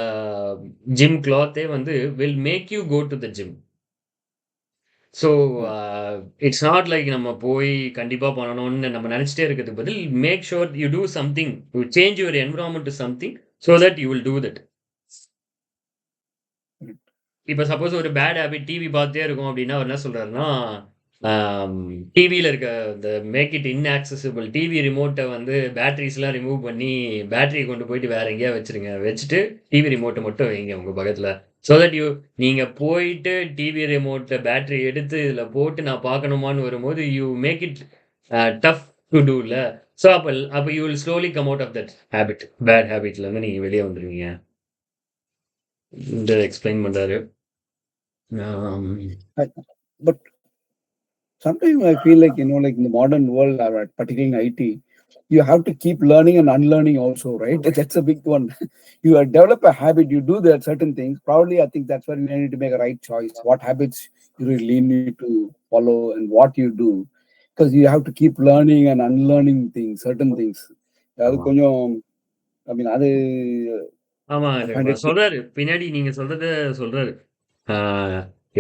gym கிளாத்தே வந்து will make you go to the gym. So it's not like நம்ம போய் கண்டிப்பாக பண்ணணும்னு நம்ம நினச்சிட்டே இருக்கிறதுக்கு பதில் make sure you do something, you change your environment to something so that you will do that. இப்போ சப்போஸ் ஒரு பேட் ஹேபிட் டிவி பார்த்துட்டே இருக்கும் அப்படின்னா அவர் என்ன சொல்கிறாருன்னா, டிவியில் இருக்க இந்த மேக் இட் இன்ஆக்சசிபிள் டிவி ரிமோட்டை வந்து பேட்டரிஸ்லாம் ரிமூவ் பண்ணி பேட்டரியை கொண்டு போயிட்டு வேற எங்கேயா வச்சுருங்க, வச்சுட்டு டிவி ரிமோட்டை மட்டும் வைங்க உங்கள் பக்கத்தில். ஸோ தட் நீங்கள் போயிட்டு டிவி ரிமோட்டில் பேட்டரி எடுத்து இதில் போட்டு நான் பார்க்கணுமான்னு வரும்போது you make it tough to do இல்லை. ஸோ அப்போ you will slowly come out of that habit, bad ஹேபிட்லேருந்து நீங்கள் வெளியே வந்துடுவீங்க. இந்த எக்ஸ்பிளைன் பண்ணுறாரு. But sometimes I feel like, like in the modern world, particularly in IT, you have to keep learning and unlearning also, right? That's a big one. You develop a habit, you do that certain things. Probably, I think that's where you need to make a right choice. What habits you really need to follow and what you do. Because you have to keep learning and unlearning things, certain things. I mean, ஆமா. I find it சொல்றாரு. பின்னாடி நீங்க சொல்றத சொல்றாரு. ஆ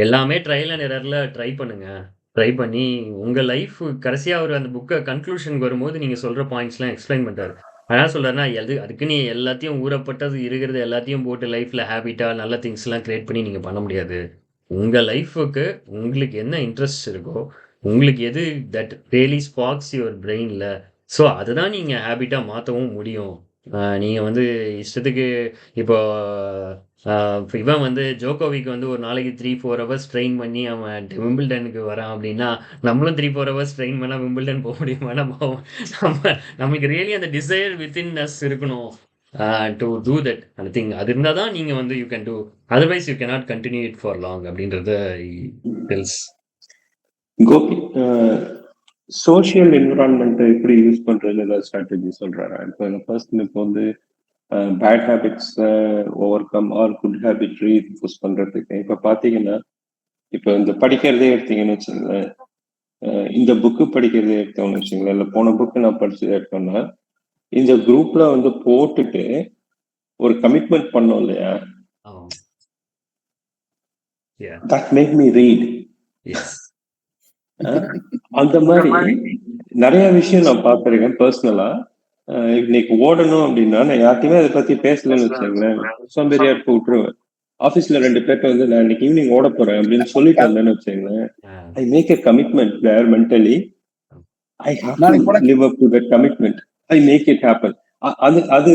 எல்லாமே trial and எரர்ல try பண்ணுங்க. Try பண்ணி உங்க லைஃப் கடைசியா அவரு அந்த புக்க கன்க்ளூஷனுக்கு வரும்போது நீங்க சொல்ற பாயிண்ட்ஸ்லாம் எக்ஸ்ப்ளைன் பண்றாரு. என்ன சொல்றாருன்னா, அதுக்குன்னு எல்லாத்தையும் ஊறப்பட்டது இருக்கிறது எல்லாத்தையும் போட்டு லைஃப்ல ஹேபிட்டா நல்ல திங்ஸ்லாம் கிரியேட் பண்ணி நீங்க பண்ண முடியாது. உங்க லைஃப்க்கு உங்களுக்கு என்ன இன்ட்ரெஸ்ட் இருக்கோ, உங்களுக்கு எது தட் ரியலி ஸ்பார்க்ஸ் யுவர் பிரெயின்ல, ஸோ அதுதான் நீங்க ஹேபிட்டா மாத்தவும் முடியும். நீங்க வந்து இஷ்டத்துக்கு இப்போ இவன் வந்து ஜோகோவிக் வந்து ஒரு நாளைக்கு 3-4 ஹவர்ஸ் ட்ரெயின் பண்ணி அவன் விம்பிள்டனுக்கு வரான் அப்படின்னா, நம்மளும் 3-4 ஹவர்ஸ் ட்ரெயின் பண்ணா விம்பிள்டன் போக முடியுமா? நமக்கு ரியலி அந்த டிசைர் வித்தின் அஸ் இருக்கணும். டு டூ தட் அந்த திங். அது இருந்தா தான் நீங்க வந்து you can do. Otherwise you cannot continue it for long அப்படின்றத டெல்ஸ். கோபி சோஷியல் என்விரான்மெண்ட் எப்படி யூஸ் பண்றதுன்னு ஏதாவது ஸ்ட்ராட்டஜி சொல்றாரா? இப்போ ஃபர்ஸ்ட் இப்போ வந்து bad habits overcome or good habit reinforce பண்றதுக்கு இப்போ பாத்தீங்கன்னா, இப்போ இந்த படிக்கிறதே எடுத்தீங்கன்னு வச்சுங்களேன், இந்த புக்கு படிக்கிறதே எடுத்தோம்னு வச்சுங்களேன், இல்லை போன புக்கு நான் படிச்சது எடுத்தோம்னா, இந்த குரூப்ல வந்து போட்டுட்டு ஒரு கமிட்மெண்ட் பண்ணோம் இல்லையா, தட் மேக் மீ ரீட். அந்த மாதிரி நிறைய விஷயம் நான் பார்த்திருக்கேன் பர்சனலா. இன்னைக்கு ஓடணும் அப்படின்னா நான் யார்ட்டையுமே அதை பத்தி பேசலன்னு வச்சுங்களேன், சோம்பேறியா இருக்க விட்டுருவேன். ஆபீஸ்ல 2 பேர்ட்ட வந்து நான் இன்னைக்கு ஈவினிங் ஓட போறேன் அப்படின்னு சொல்லிட்டு வந்தேன்னு வச்சுங்களேன், I make a commitment there mentally. I have to live up to that commitment. I make it happen. அது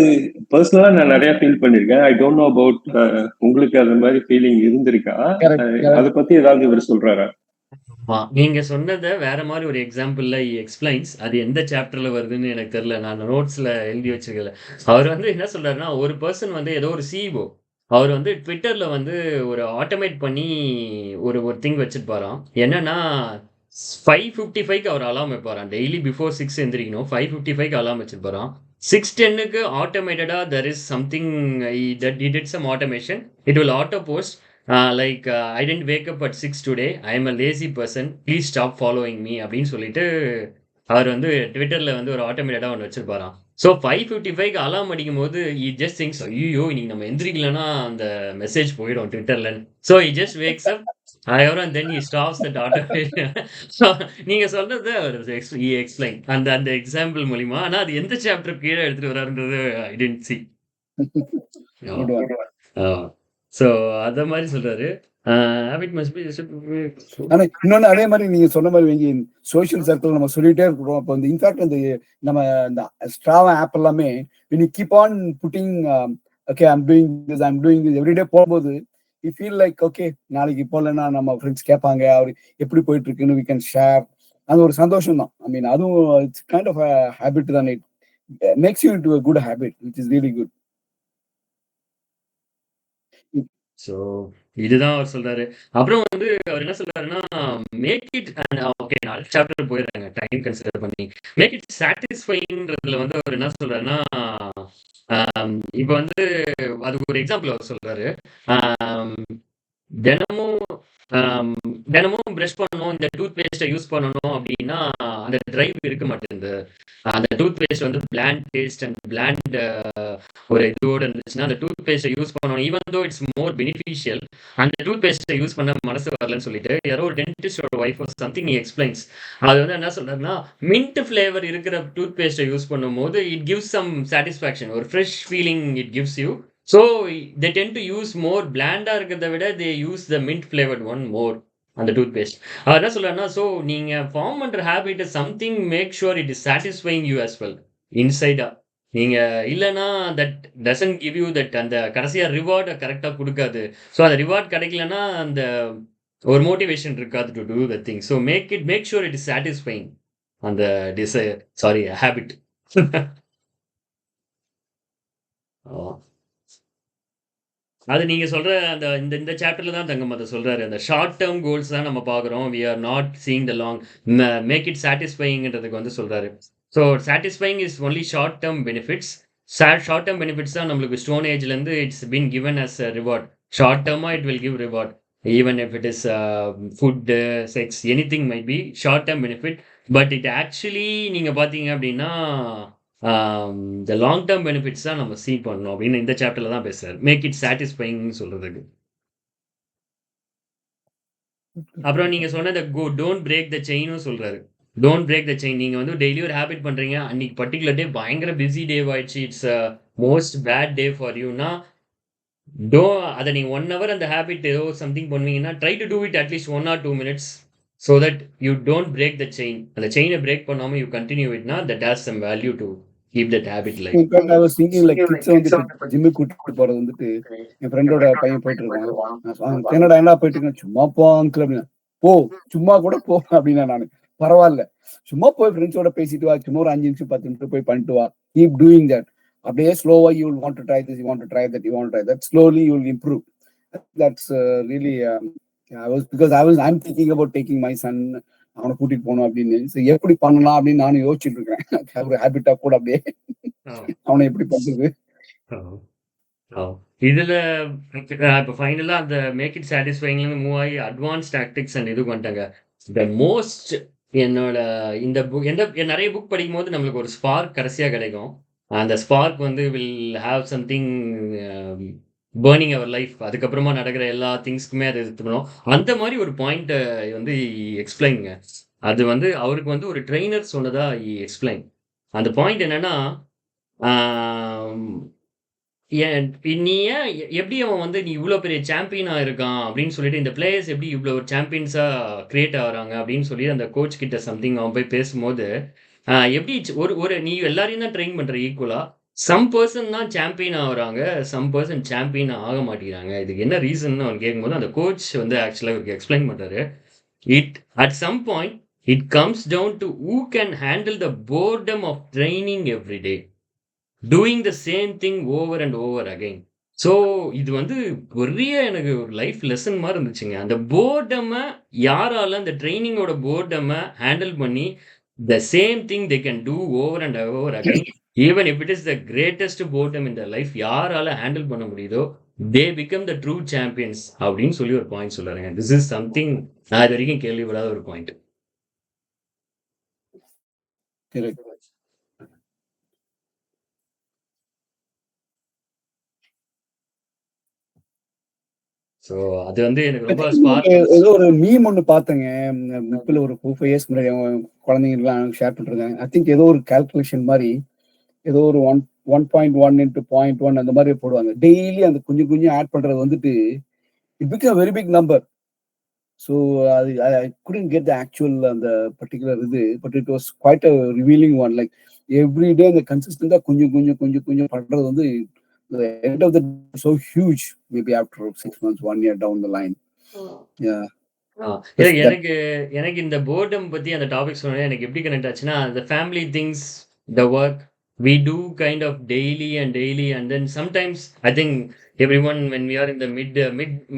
பர்சனலா நான் நிறைய ஃபீல் பண்ணிருக்கேன். ஐ டோன்ட் நோ அபவுட் உங்களுக்கு அந்த மாதிரி ஃபீலிங் இருந்திருக்கா? அதை பத்தி ஏதாவது இவர் சொல்றாரா? நீங்க சொன்னதை வேற மாதிரி ஒரு எக்ஸாம்பிள்ல எக்ஸ்பிளைன்ஸ். அது எந்த சாப்டர்ல வருதுன்னு எனக்கு தெரியல, நான் நோட்ஸ்ல எழுதி வச்சிருக்கல. அவர் வந்து என்ன சொல்றாருன்னா, ஒரு பர்சன் வந்து ஏதோ ஒரு சிஇஓ, அவர் வந்து ட்விட்டர்ல வந்து ஒரு ஆட்டோமேட் பண்ணி ஒரு ஒரு திங் வச்சிருப்பாராம். என்னன்னா 5:55க்கு அவர் அலாம் வைப்பாராம். டெய்லி பிஃபோர் 6 எந்திரிக்கணும். 5:55க்கு அலாம் வச்சிருப்பாராம். 6:10க்கு ஆட்டோமேட்டடா there is something he did some automation. It will auto post like I didn't wake up at 6 today. I am a lazy person. Please stop following me அப்படின்னு சொல்லிட்டு அவர் வந்து ட்விட்டர்ல வந்து ஒரு ஆட்டோமேட்டடா ஒன்று வச்சிருப்பாராம். ஸோ 5:55க்கு அலாம் அடிக்கும் போது he just thinks, ஐயோ இன்னைக்கு நம்ம எந்திரிக்கலன்னா அந்த மெசேஜ் போயிடும் ட்விட்டர்ல. So he just wakes up and then he stops that automation. So நீங்க சொல்றது he explain அந்த எக்ஸாம்பிள் மூலியமா. ஆனா அது எந்த சாப்டர் கீழே எடுத்துட்டு வராருன்றது I didn't see. ஸோ அத மாதிரி சொல்றாரு. Habit must be. ஆனா இன்னொன்னு அதே மாதிரி நீங்க சொன்ன மாதிரி சோஷியல் சர்க்கிள் நம்ம சொல்லிட்டே இருக்கிறோம். அப்போ வந்து இன்ஃபேக்ட் அந்த நம்ம இந்த ஸ்ட்ராவா ஆப் எல்லாமே when you keep on putting okay I'm doing this everyday போகும்போது you feel like okay நாளைக்கு போலன்னா நம்ம ஃப்ரெண்ட்ஸ் கேட்பாங்க அவர் எப்படி போயிட்டு இருக்குன்னு we can share. அது ஒரு சந்தோஷம் தான். ஐ மீன் அதுவும் இட்ஸ் கைண்ட் ஆஃப் ஹேபிட் தான். It makes you into a good habit which is really good. So இதுதான் அவர் சொல்றாரு. அப்புறம் வந்து அவர் என்ன சொல்றாருன்னா, மேக் இட் ஓகே நாலு சாப்டர் போயிடுறாங்க டைம் கன்சிடர் பண்ணி. மேக் இட் சாட்டிஸ்ஃபைங்கிறதுல வந்து அவர் என்ன சொல்றாருன்னா, இப்போ வந்து அதுக்கு ஒரு எக்ஸாம்பிள் அவர் சொல்றாரு. தினமும் ப்ரஷ் பண்ணணும், இந்த டூத் பேஸ்ட்டை யூஸ் பண்ணணும் அப்படின்னா அந்த டிரைவ் இருக்க மாட்டேங்குது. அந்த டூத் பேஸ்ட் வந்து பிளாண்ட் டேஸ்ட் அண்ட் பிளாண்ட் ஒரு இதோடு இருந்துச்சுன்னா அந்த டூத் பேஸ்ட்டை யூஸ் பண்ணணும். Even though it's more beneficial, அந்த டூத் பேஸ்ட்டை யூஸ் பண்ண மனசு வரலன்னு சொல்லிட்டு யாரோ ஒரு டென்டிஸ்டோட ஒய்ஃப் சம்திங் எக்ஸ்பிளைன்ஸ். அது வந்து என்ன சொல்றாருன்னா, மின்ட் ஃபிளேவர் இருக்கிற டூத் பேஸ்ட்டை யூஸ் பண்ணும்போது இட் கிவ்ஸ் சம் சாட்டிஸ்ஃபேக்ஷன், ஒரு fresh feeling it gives you. So they tend to use more bland-ஆ இருக்கிறத விட they use the mint flavored one more அந்த டூத்பேஸ்ட். அதான் சொல்றேன்னா, ஸோ நீங்க ஃபார்ம் பண்ற habit something make sure it is satisfying you as well இன்சைடா. நீங்க இல்லைன்னா that doesn't give you that அந்த கடைசியா ரிவார்டை கரெக்டாக கொடுக்காது. ஸோ அந்த ரிவார்ட் கிடைக்கலன்னா அந்த ஒரு மோட்டிவேஷன் இருக்காது to do the thing. So make sure it is satisfying அந்த ஹேபிட். அது நீங்க சொல்ற அந்த இந்த சாப்டர்ல தான் தங்கம் அதை சொல்றாரு. அந்த ஷார்ட் டேர்ம் கோல்ஸ் தான் நம்ம பார்க்குறோம். We are not seeing the long. Make it சாட்டிஸ்ஃபைங்கிறதுக்கு வந்து சொல்றாரு. So satisfying is only short term benefits. Short term benefits தான் நம்மளுக்கு ஸ்டோன் ஏஜ்லேருந்து it's been given as reward. Short டேர்மாக it will give reward. Even if it is food, sex, any thing might be short term benefit. But it actually நீங்கள் பார்த்தீங்க அப்படின்னா the long term benefits தான் நம்ம சீ பண்ணணும் அப்படின்னு இந்த சாப்டர்ல தான் பேசுறாரு. மேக் இட் சாட்டிஸ்ஃபைங்னு சொல்றதுக்கு. அப்புறம் நீங்க சொன்ன இந்த டோன்ட் பிரேக் த செயினும் சொல்றாரு. Don't break the chain. நீங்க வந்து டெய்லி ஒரு ஹேபிட் பண்றீங்க. அன்னைக்கு பர்ட்டிகுலர் டே பயங்கர பிஸி டே ஆயிடுச்சு. It's most bad day for யூனா அதை நீங்க 1 hour அந்த ஹேபிட் ஏதோ சம்திங் பண்ணுவீங்கன்னா try to do it at least 1 or 2 minutes so that you don't break the chain. அந்த செயினை பிரேக் பண்ணாம யூ கண்டினியூ இட்னா that has some value to keep that habit life. In fact, I was thinking like kids வந்துட்டு ஜிம்முக்கு கூட்டிட்டு போறது வந்துட்டு என் ஃப்ரெண்டோட பையன் போயிட்டு இருக்கான். என்னடா என்ன போயிட்டு இருக்கேன், சும்மா போ அங்கிள் அப்படின்னா, போ சும்மா கூட போ அப்படின்னா நானு பரவாயில்ல சும்மா போய் ஃப்ரெண்ட்ஸோட பேசிட்டு வா, சும்மா ஒரு 5 நிமிஷம் 10 நிமிஷம் போய் பண்ணிட்டு வா. Keep doing that. அப்படியே ஸ்லோவா you will want to try this, you want to try that, you want to try that, slowly you will improve. That's really I'm thinking about taking my son, அவனை கூட்டிட்டு போகணும் அப்படின்னு எப்படி பண்ணலாம் அப்படின்னு நானும் யோசிச்சுட்டு இருக்கேன். ஒரு ஹேபிட்டா கூட அப்படியே அவனை எப்படி பண்றது. இதுல இப்போ ஃபைனலா அந்த மேக் இட் சாட்டிஸ்ஃபைங்ல மூவ் ஆகி அட்வான்ஸ் டாக்டிக்ஸ் அண்ட் இது பண்ணிட்டாங்க. த மோஸ்ட் என்னோட இந்த புக் நிறைய புக் படிக்கும் போது நம்மளுக்கு ஒரு ஸ்பார்க் கடைசியா கிடைக்கும். அந்த ஸ்பார்க் வந்து will have something burning our life. அதுக்கப்புறமா நடக்கிற எல்லா திங்ஸ்க்குமே அதை எடுத்துக்கணும். அந்த மாதிரி ஒரு பாயிண்ட் வந்து எக்ஸ்பிளைனுங்க. அது வந்து அவருக்கு வந்து ஒரு ட்ரெயினர் சொன்னதா எக்ஸ்பிளைன். அந்த பாயிண்ட் என்னன்னா, நீ ஏன் எப்படி அவன் வந்து நீ இவ்வளோ பெரிய சாம்பியனா இருக்கான் அப்படின்னு சொல்லிட்டு இந்த பிளேயர்ஸ் எப்படி இவ்வளோ ஒரு சாம்பியன்ஸா கிரியேட் ஆகுறாங்க அப்படின்னு சொல்லி அந்த கோச் கிட்ட சம்திங் அவன் போய் பேசும்போது எப்படி ஒரு நீ எல்லாரையும் தான் ட்ரெயின் பண்ற ஈக்குவலா, சம் பர்சன் தான் சாம்பியன் ஆகுறாங்க, சம் பர்சன் சாம்பியன் ஆக மாட்டேங்கிறாங்க. இதுக்கு என்ன ரீசன் அவன் கேட்கும்போது அந்த கோச் வந்து ஆக்சுவலாக இவருக்கு எக்ஸ்பிளைன் பண்றாரு. At some point it comes down to who can handle the boredom of training every day, doing the same thing over and over again. So இது வந்து பெரிய எனக்கு ஒரு லைஃப் லெசன் மாதிரி இருந்துச்சுங்க. அந்த போர்டமை யாரால அந்த ட்ரைனிங்கோட போர்டமை ஹேண்டில் பண்ணி the same thing they can do over and over again, even if it is the greatest boredom in their life, யாரால ஹேண்டில் பண்ண முடியுதோ they become the true champions அப்படின்னு சொல்லி ஒரு பாயிண்ட் சொல்றாங்க. திஸ் இஸ் சம்திங் நான் இது வரைக்கும் கேள்விப்படாத ஒரு பாயிண்ட். ஸோ அது வந்து எனக்கு ரொம்ப ஏதோ ஒரு மீம் ஒன்று பார்த்தேங்க. இப்போ ஒரு 4-5 years முன்னாடி குழந்தைங்கலாம் ஷேர் பண்ணிருக்காங்க. ஐ திங்க் ஏதோ ஒரு கால்குலேஷன் மாதிரி ஏதோ ஒரு 1.1 into 0.1 அந்த மாதிரி போடுவாங்க. டெய்லி அந்த கொஞ்சம் கொஞ்சம் ஆட் பண்றது வந்துட்டு it become very big number. So அது I couldn't get the actual அந்த பர்டிகுலர் இது, but it was quite a revealing one. Like everyday அந்த கன்சிஸ்டண்டா கொஞ்சம் கொஞ்சம் கொஞ்சம் கொஞ்சம் பண்றது வந்து the end of the so huge, maybe after 6 months 1 year down the line. Yeah. எனக்கு இந்த போர்டம் பத்தி அந்த டாபிக் சொன்னது எனக்கு எப்படி கனெக்ட் ஆச்சுன்னா, the family things, the work we do kind of daily and then sometimes I think everyone when we are in the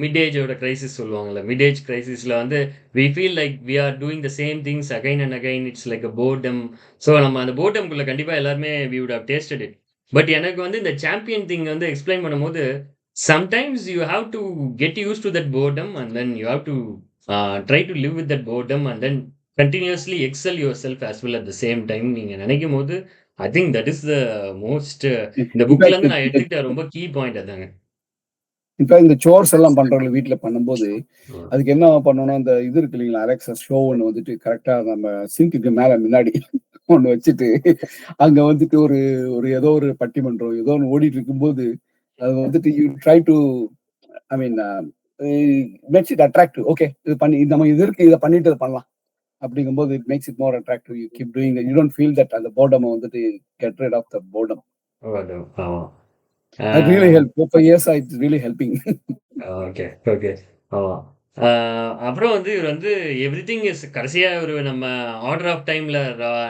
mid age oda crisis சொல்லுவாங்கல, mid age crisisல வந்து we feel like we are doing the same things again and again. It's like a boredom. So நம்ம அந்த boredom குள்ள கண்டிப்பா எல்லாரும் we would have tasted it. But எனக்கு வந்து இந்த champion thing வந்து எக்ஸ்பிளைன் பண்ணும்போது sometimes you have to get used to that boredom and then you have to try to live with that boredom and then continuously excel yourself as well at the same time நீங்க நினைக்கும் போது I think that is the most இந்த புக்ல இருந்து நான் எடுத்துக்கிட்ட ரொம்ப key point அதாங்க. இப்போ இந்த சோர்ஸ் எல்லாம் பண்றவங்க வீட்டுல பண்ணும்போது அதுக்கு என்ன பண்ணணும், அந்த இது இருக்கு இல்லைங்களா, அலெக்சா ஷோ ஒன்று வந்துட்டு கரெக்டா நம்ம சிங்க்கு மேல முன்னாடி ஒண்ணு வச்சுட்டு அங்க வந்துட்டு ஒரு ஒரு ஏதோ ஒரு பட்டிமன்றம் ஏதோ ஒன்று ஓடிட்டு இருக்கும்போது அது வந்துட்டு you try to I mean maths it attractive. Okay இது பண்ணி நம்ம இது இருக்கு இதை பண்ணிட்டு இதை பண்ணலாம் அப்படிங்கும்போது it makes it more attractive. You keep doing you don't feel that அந்த போர்டம் வந்துட்டு get rid of the boredom. That really helped. For years it's really helping. Okay okay ஆமா. அப்புறம் வந்து இவர் வந்து எவ்ரிதிங் இஸ் கடைசியா ஒரு நம்ம ஆர்டர் ஆஃப் டைம்ல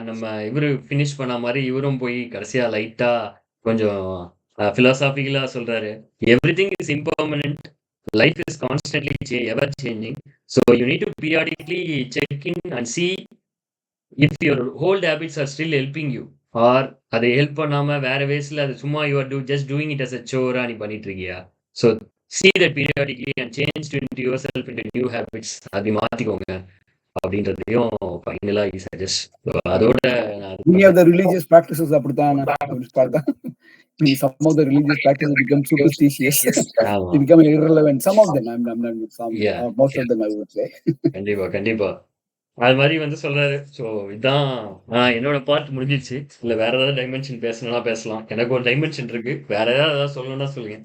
நம்ம இவரு ஃபினிஷ் பண்ண மாதிரி இவரும் போய் கடைசியா லைட்டா கொஞ்சம் பிலாசாபிக்கலா சொல்றாரு. Everything is impermanent, life is constantly ever changing, so you need to periodically check in and see if your old habits are still helping you or அதை ஹெல்ப் பண்ணாம வேற வேஸ்ல அது சும்மா you are just doing it as a சோரா நீ பண்ணிட்டு இருக்கியா. So see that periodically and change into yourself into new habits. அது மாத்திக்கோங்க. அப்படின்றதையும் ஃபைனலா he suggest. So அதோட நான் Many of the religious practices அப்படித்தான் அப்படி பார்த்தா some of the religious practices become superstitious. ஆமா. They become irrelevant. Some of them, some, Yeah, or most yeah. of them, I would say. கண்டிப்பா அது மாதிரி வந்து சொல்றாரு. ஸோ இதான் என்னோட பார்ட் முடிஞ்சிச்சு. இல்ல வேற ஏதாவது டைமென்ஷன் பேசணும்னா பேசலாம். எனக்கு ஒரு டைமென்ஷன் இருக்கு. வேற ஏதாவது சொல்லணும்னா சொல்லுங்க.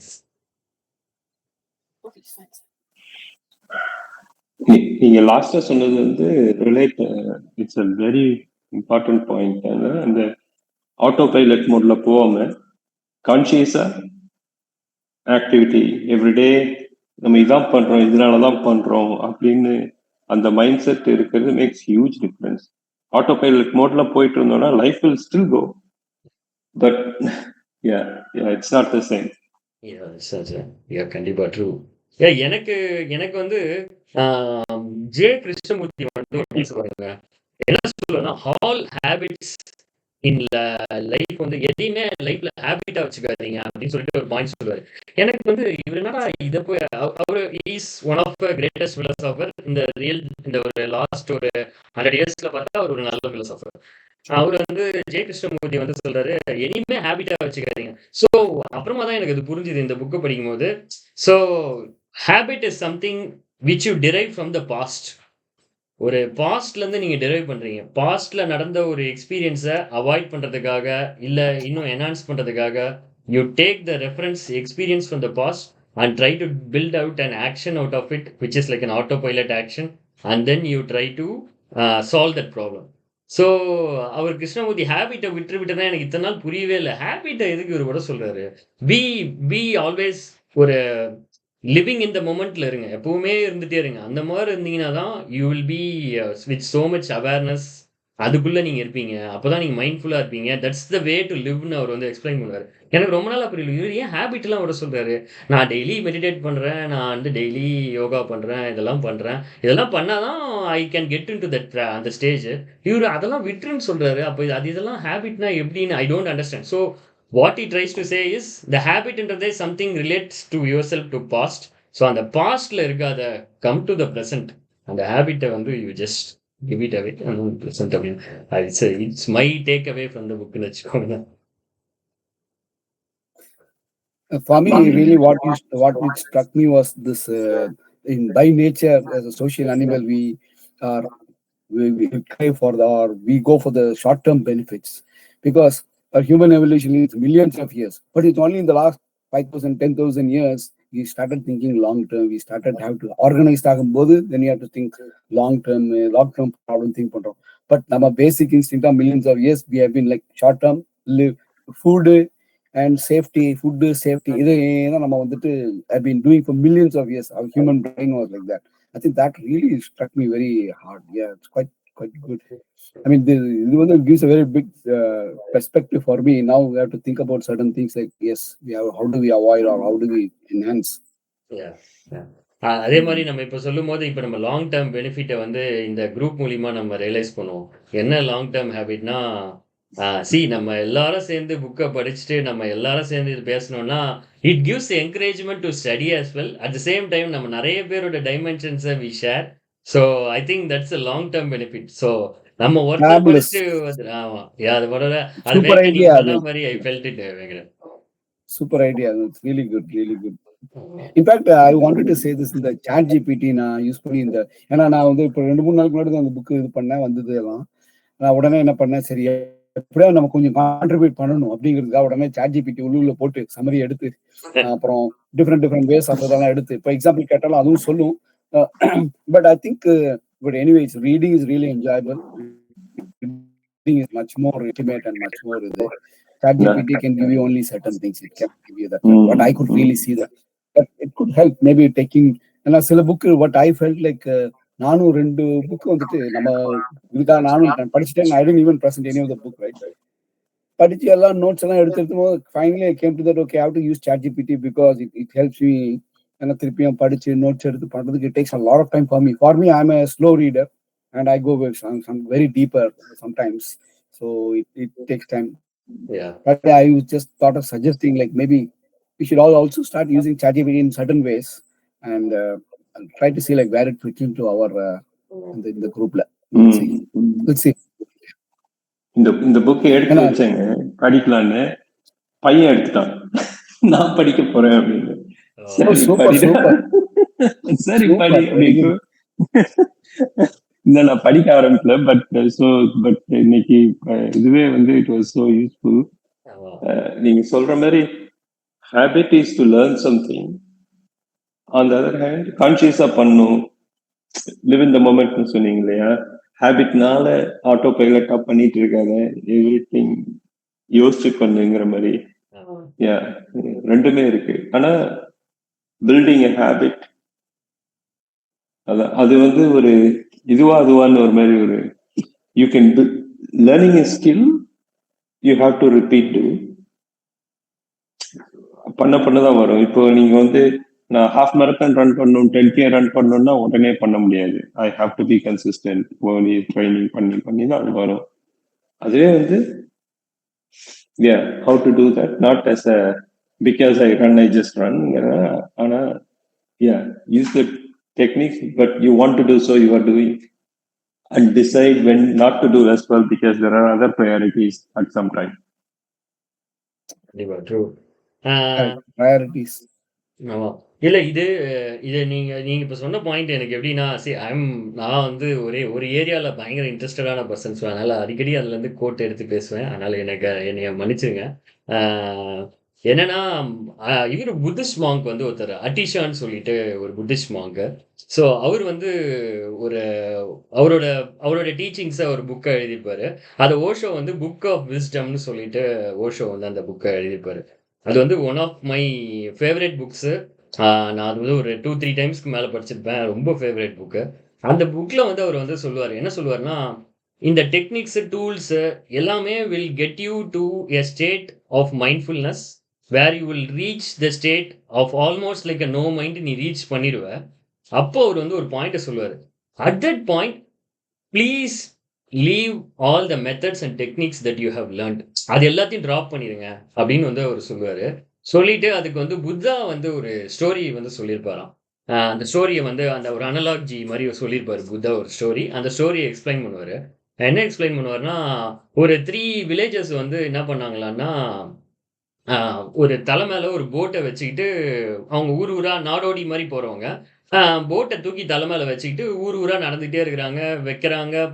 நீங்க லாஸ்டா சொன்னது வந்து relate, it's a very important point. அந்த ஆட்டோ பைலட் மோட்ல போவாம கான்சியஸா ஆக்டிவிட்டி எவ்ரிடே நம்ம இதான் பண்றோம், இதனாலதான் பண்றோம் அப்படின்னு அந்த மைண்ட் செட் இருக்கிறது makes huge difference. Autopilot மோட்ல போயிட்டு இருந்தோம்னா life will still go, but it's not the same. கண்டிப்பா ட்ரூ. எனக்கு எனக்கு வந்து ஜே கிருஷ்ணமூர்த்தி வந்து ஒரு சொல்லுவாங்க. என்ன சொல்லுவேன்னா, ஆல் ஹேபிட்ஸ் இன் லைஃப் வந்து எதையுமே லைஃப்ல ஹேபிட்டா வச்சுக்காதீங்க அப்படின்னு சொல்லிட்டு ஒரு பாயிண்ட் சொல்லுவாரு. எனக்கு வந்து இவர் என்னடா இதை போய் அவரு is one of the greatest philosopher இந்த ஒரு லாஸ்ட் ஒரு 100 இயர்ஸ்ல பார்த்தா அவர் ஒரு நல்ல பிலோசாஃபர். அவர் வந்து ஜே கிருஷ்ணமூர்த்தி வந்து சொல்றாரு, எனிமே ஹேபிட்டா வச்சுக்காதீங்க. ஸோ அப்புறமா தான் எனக்கு அது புரிஞ்சுது இந்த புக்கை படிக்கும் போது. So habit is something which you drive from the past. ஒரு பாஸ்ட்ல இருந்து நீங்க டிரைவ் பண்றீங்க. பாஸ்ட்ல நடந்த ஒரு எக்ஸ்பீரியன்ஸை அவாய்ட் பண்றதுக்காக இல்ல இன்னும் என்ஹான்ஸ் பண்றதுக்காக you take the reference experience from the past and try to build out an action out of it, which is like an autopilot action, and then you try to solve that problem. So அவர் கிருஷ்ணமூர்த்தி ஹேபிட்டை விட்டுதான் எனக்கு இத்தனை நாள் புரியவே இல்லை. ஹேபிட்டை எதுக்கு இவர் கூட சொல்றாரு? பி ஆல்வேஸ் ஒரு லிவிங் இந்த மொமெண்ட்ல இருங்க, எப்பவுமே இருந்துட்டே இருங்க. அந்த மாதிரி இருந்தீங்கன்னா தான் you will be with so much awareness. அதுக்குள்ள நீங்க இருப்பீங்க, அப்பதான் நீங்க மைண்ட்ஃபுல்லா இருப்பீங்க. தட்ஸ் த வே டு லிவ்னு அவர் வந்து எக்ஸ்பிளைன் பண்ணுவாரு. எனக்கு ரொம்ப நாளா புரியல, இவர் ஏன் ஹேபிட் எல்லாம் விட சொல்றாரு. நான் டெய்லி மெடிடேட் பண்றேன், நான் வந்து டெய்லி யோகா பண்றேன், இதெல்லாம் பண்றேன், இதெல்லாம் பண்ணாதான் I can get in to that அந்த ஸ்டேஜ். இவர் அதெல்லாம் விட்டுருன்னு சொல்றாரு. அப்போ இதெல்லாம் ஹேபிட்னா எப்படின்னு I don't understand. So what he tries to say is the habit என்றதே something relates to yourself to past. So அந்த பாஸ்ட்ல இருக்காத, come to the present. அந்த ஹேபிட்டை வந்து you just give it away and present அப்படின்னு. It's my take away from the book ன்னு வச்சுக்கோங்க. For me, really, what struck me was this: by nature, as a social animal, we crave for we go for the short-term benefits, because our human evolution is millions of years. But it's only in the last 5,000, 10,000 years we started thinking long-term. We started have to organize ஆகும்போது then you have to think long-term problem think பண்றோம். But our basic instinct of millions of years we have been like short-term, live, food and safety, food safety. இதை நம்ம வந்துட்டு have been doing for millions of years. Our human brain was like that. I think that really struck me very hard. Yeah, it's quite good. I mean, it gives a very big perspective for me. Now we have to think about certain things like, yes, how do we avoid or how do we enhance? அதே மாதிரி நம்ம இப்ப சொல்லும் போது இப்ப நம்ம long term பெனிஃபிட்டை வந்து இந்த குரூப் மூலியமா நம்ம ரியலைஸ் பண்ணுவோம். என்ன லாங் டேர்ம் ஹேபிட்னா, நம்ம எல்லாரும் சேர்ந்து புக்கை படிச்சுட்டு நம்ம எல்லாரும் சேர்ந்து இது பேசணும்னா it gives encouragement to study as well. At the same time நம்ம நிறைய பேரோட டைமென்ஷன்ஸை we share. So I think that's a long term benefit. So நம்ம ஒருத்தர் படிச்சுட்டு ஆமா அது மாதிரி I felt it. Super idea. It's really good. In fact, I wanted to say this in the ChatGPT நான் யூஸ் பண்ணி ஏன்னா நான் வந்து இப்போ 2-3 நாளுக்கு முன்னாடி அந்த புக்கு இது பண்ணேன் வந்தது எல்லாம். நான் உடனே என்ன பண்ணேன், சரி எப்படியா நம்ம கொஞ்சம் கான்ட்ரிபியூட் பண்ணணும் அப்படிங்கிறதுக்காக உடனே ChatGPT உள்ள போட்டு சம்மரி எடுத்து அப்புறம் டிஃப்ரெண்ட் வேஸ் அதெல்லாம் எடுத்து இப்போ எக்ஸாம்பிள் கேட்டாலும் அதுவும் சொல்லும். But I think but anyways reading is really enjoyable. Reading is much more intimate and much more ChatGPT can give you only certain things. It can give you that. But I could really see that. But it could help maybe taking சில book what I felt like நானும் 2 book வந்துட்டு நம்ம இதுக்காக நானும் படிச்சுட்டேன். I didn't even present any of the book, right? படிச்சு எல்லாம் notes எல்லாம் எடுத்துட்டு finally I came to that, okay, I have to use ChatGPT because it helps me. திருப்பியும் படிச்சு நோட்ஸ் எடுத்து பண்றதுக்கு it takes a lot of time for me. I'm a slow reader and I go with some very deeper sometimes. So it takes time. Yeah. But I just thought of suggesting like maybe we should all also start using ChatGPT in certain ways and try to see like where it fits into our இந்த குரூப்ல. ம். Let's see. இந்த book எடுத்து ஏன்னா வச்சேங்க படிக்கலான்னு. பையன் எடுத்துட்டான். நான் படிக்க போறேன் அப்படின்னு. சரி சூப்பர் படிடா. சூப்பர் சரி படி சூப்பர் வெரி அப்படின்னு. குட். இந்த நான் படிக்க ஆரம்பிக்கல. பட் இன்னைக்கு இதுவே வந்து இட் வாஸ் சோ யூஸ்ஃபுல். நீங்க சொல்ற மாதிரி habit is to learn something. On the other hand கான்சியஸா பண்ணும். லிவ் இன் த மொமெண்ட்னு சொன்னீங்க இல்லையா? ஹேபிட்னால ஆட்டோ பைலட்டா பண்ணிட்டு இருக்காங்க. எவ்ரி திங் யோசிச்சு பண்ணுங்கிற மாதிரி. ரெண்டுமே இருக்கு. ஆனா பில்டிங் எ ஹேபிட் அது வந்து ஒரு அதுவான்னு ஒரு மாதிரி ஒரு you can learning a skill you have to repeat பண்ணதான் வரும். இப்போ நீங்க வந்து நான் ஹாஃப் மேரத்தான் ரன் பண்ணணும் 10K ரன் பண்ணணும்னா உடனே பண்ண முடியாது. I have to be consistent. Training பண்ணி தான் அது வரும். அதுவே வந்து how to do that, not as a because I just run. ஆனா use the techniques, but you want to do so you are doing, and decide when not to do as well because there are other priorities at some time. True. Priorities. ஆமா. இல்ல இது நீங்க இப்ப சொன்ன point எனக்கு எப்படின்னா, நான் வந்து ஒரு ஏரியால பயங்கர இன்ட்ரெஸ்டடான பர்சன்ஸ். அதனால அடிக்கடி அதுல இருந்து கோட் எடுத்து பேசுவேன். அதனால என்னைய மன்னிச்சிருங்க. என்னன்னா இவரு புத்திஸ்ட் மாங்க் வந்து ஒருத்தர் அட்டிஷான்னு சொல்லிட்டு ஒரு புத்திஸ்ட் மாங்க். ஸோ அவர் வந்து ஒரு அவரோட டீச்சிங்ஸை ஒரு புக்கை எழுதியிருப்பாரு. அது ஓஷோ வந்து புக் ஆஃப் விஸ்டம்னு சொல்லிட்டு ஓஷோ வந்து அந்த புக்கை எழுதியிருப்பாரு. அது வந்து one of my favourite books. நான் அது வந்து ஒரு 2-3 டைம்ஸ்க்கு மேலே படிச்சிருப்பேன். ரொம்ப ஃபேவரட் புக்கு. அந்த புக்கில் வந்து அவர் வந்து சொல்லுவார், என்ன சொல்லுவார்னா, இந்த டெக்னிக்ஸு டூல்ஸு எல்லாமே will get you to a state of mindfulness where you will reach the state of almost like a no mind. நீ ரீச் பண்ணிடுவேன். அப்போ அவர் வந்து ஒரு பாயிண்ட்டை சொல்லுவார். At that point please leave all the methods and techniques that you have learnt. அது எல்லாத்தையும் ட்ராப் பண்ணிடுங்க அப்படின்னு வந்து அவர் சொல்லுவார். சொல்லிட்டு அதுக்கு வந்து புத்தா வந்து ஒரு ஸ்டோரி வந்து சொல்லியிருப்பாராம். அந்த ஸ்டோரியை வந்து அந்த ஒரு அனலாஜி மாதிரி சொல்லியிருப்பாரு புத்தா ஒரு ஸ்டோரி. அந்த ஸ்டோரியை எக்ஸ்பிளைன் பண்ணுவார். என்ன எக்ஸ்பிளைன் பண்ணுவார்னா, ஒரு 3 வில்லேஜஸ் வந்து என்ன பண்ணாங்களான்னா, ஒரு தலை மேலே ஒரு போட்டை வச்சுக்கிட்டு அவங்க ஊர் ஊரா நாடோடி மாதிரி போகிறவங்க போட்டை தூக்கி தலை மேலே வச்சுக்கிட்டு ஊர் ஊரா நடந்துகிட்டே இருக்கிறாங்க.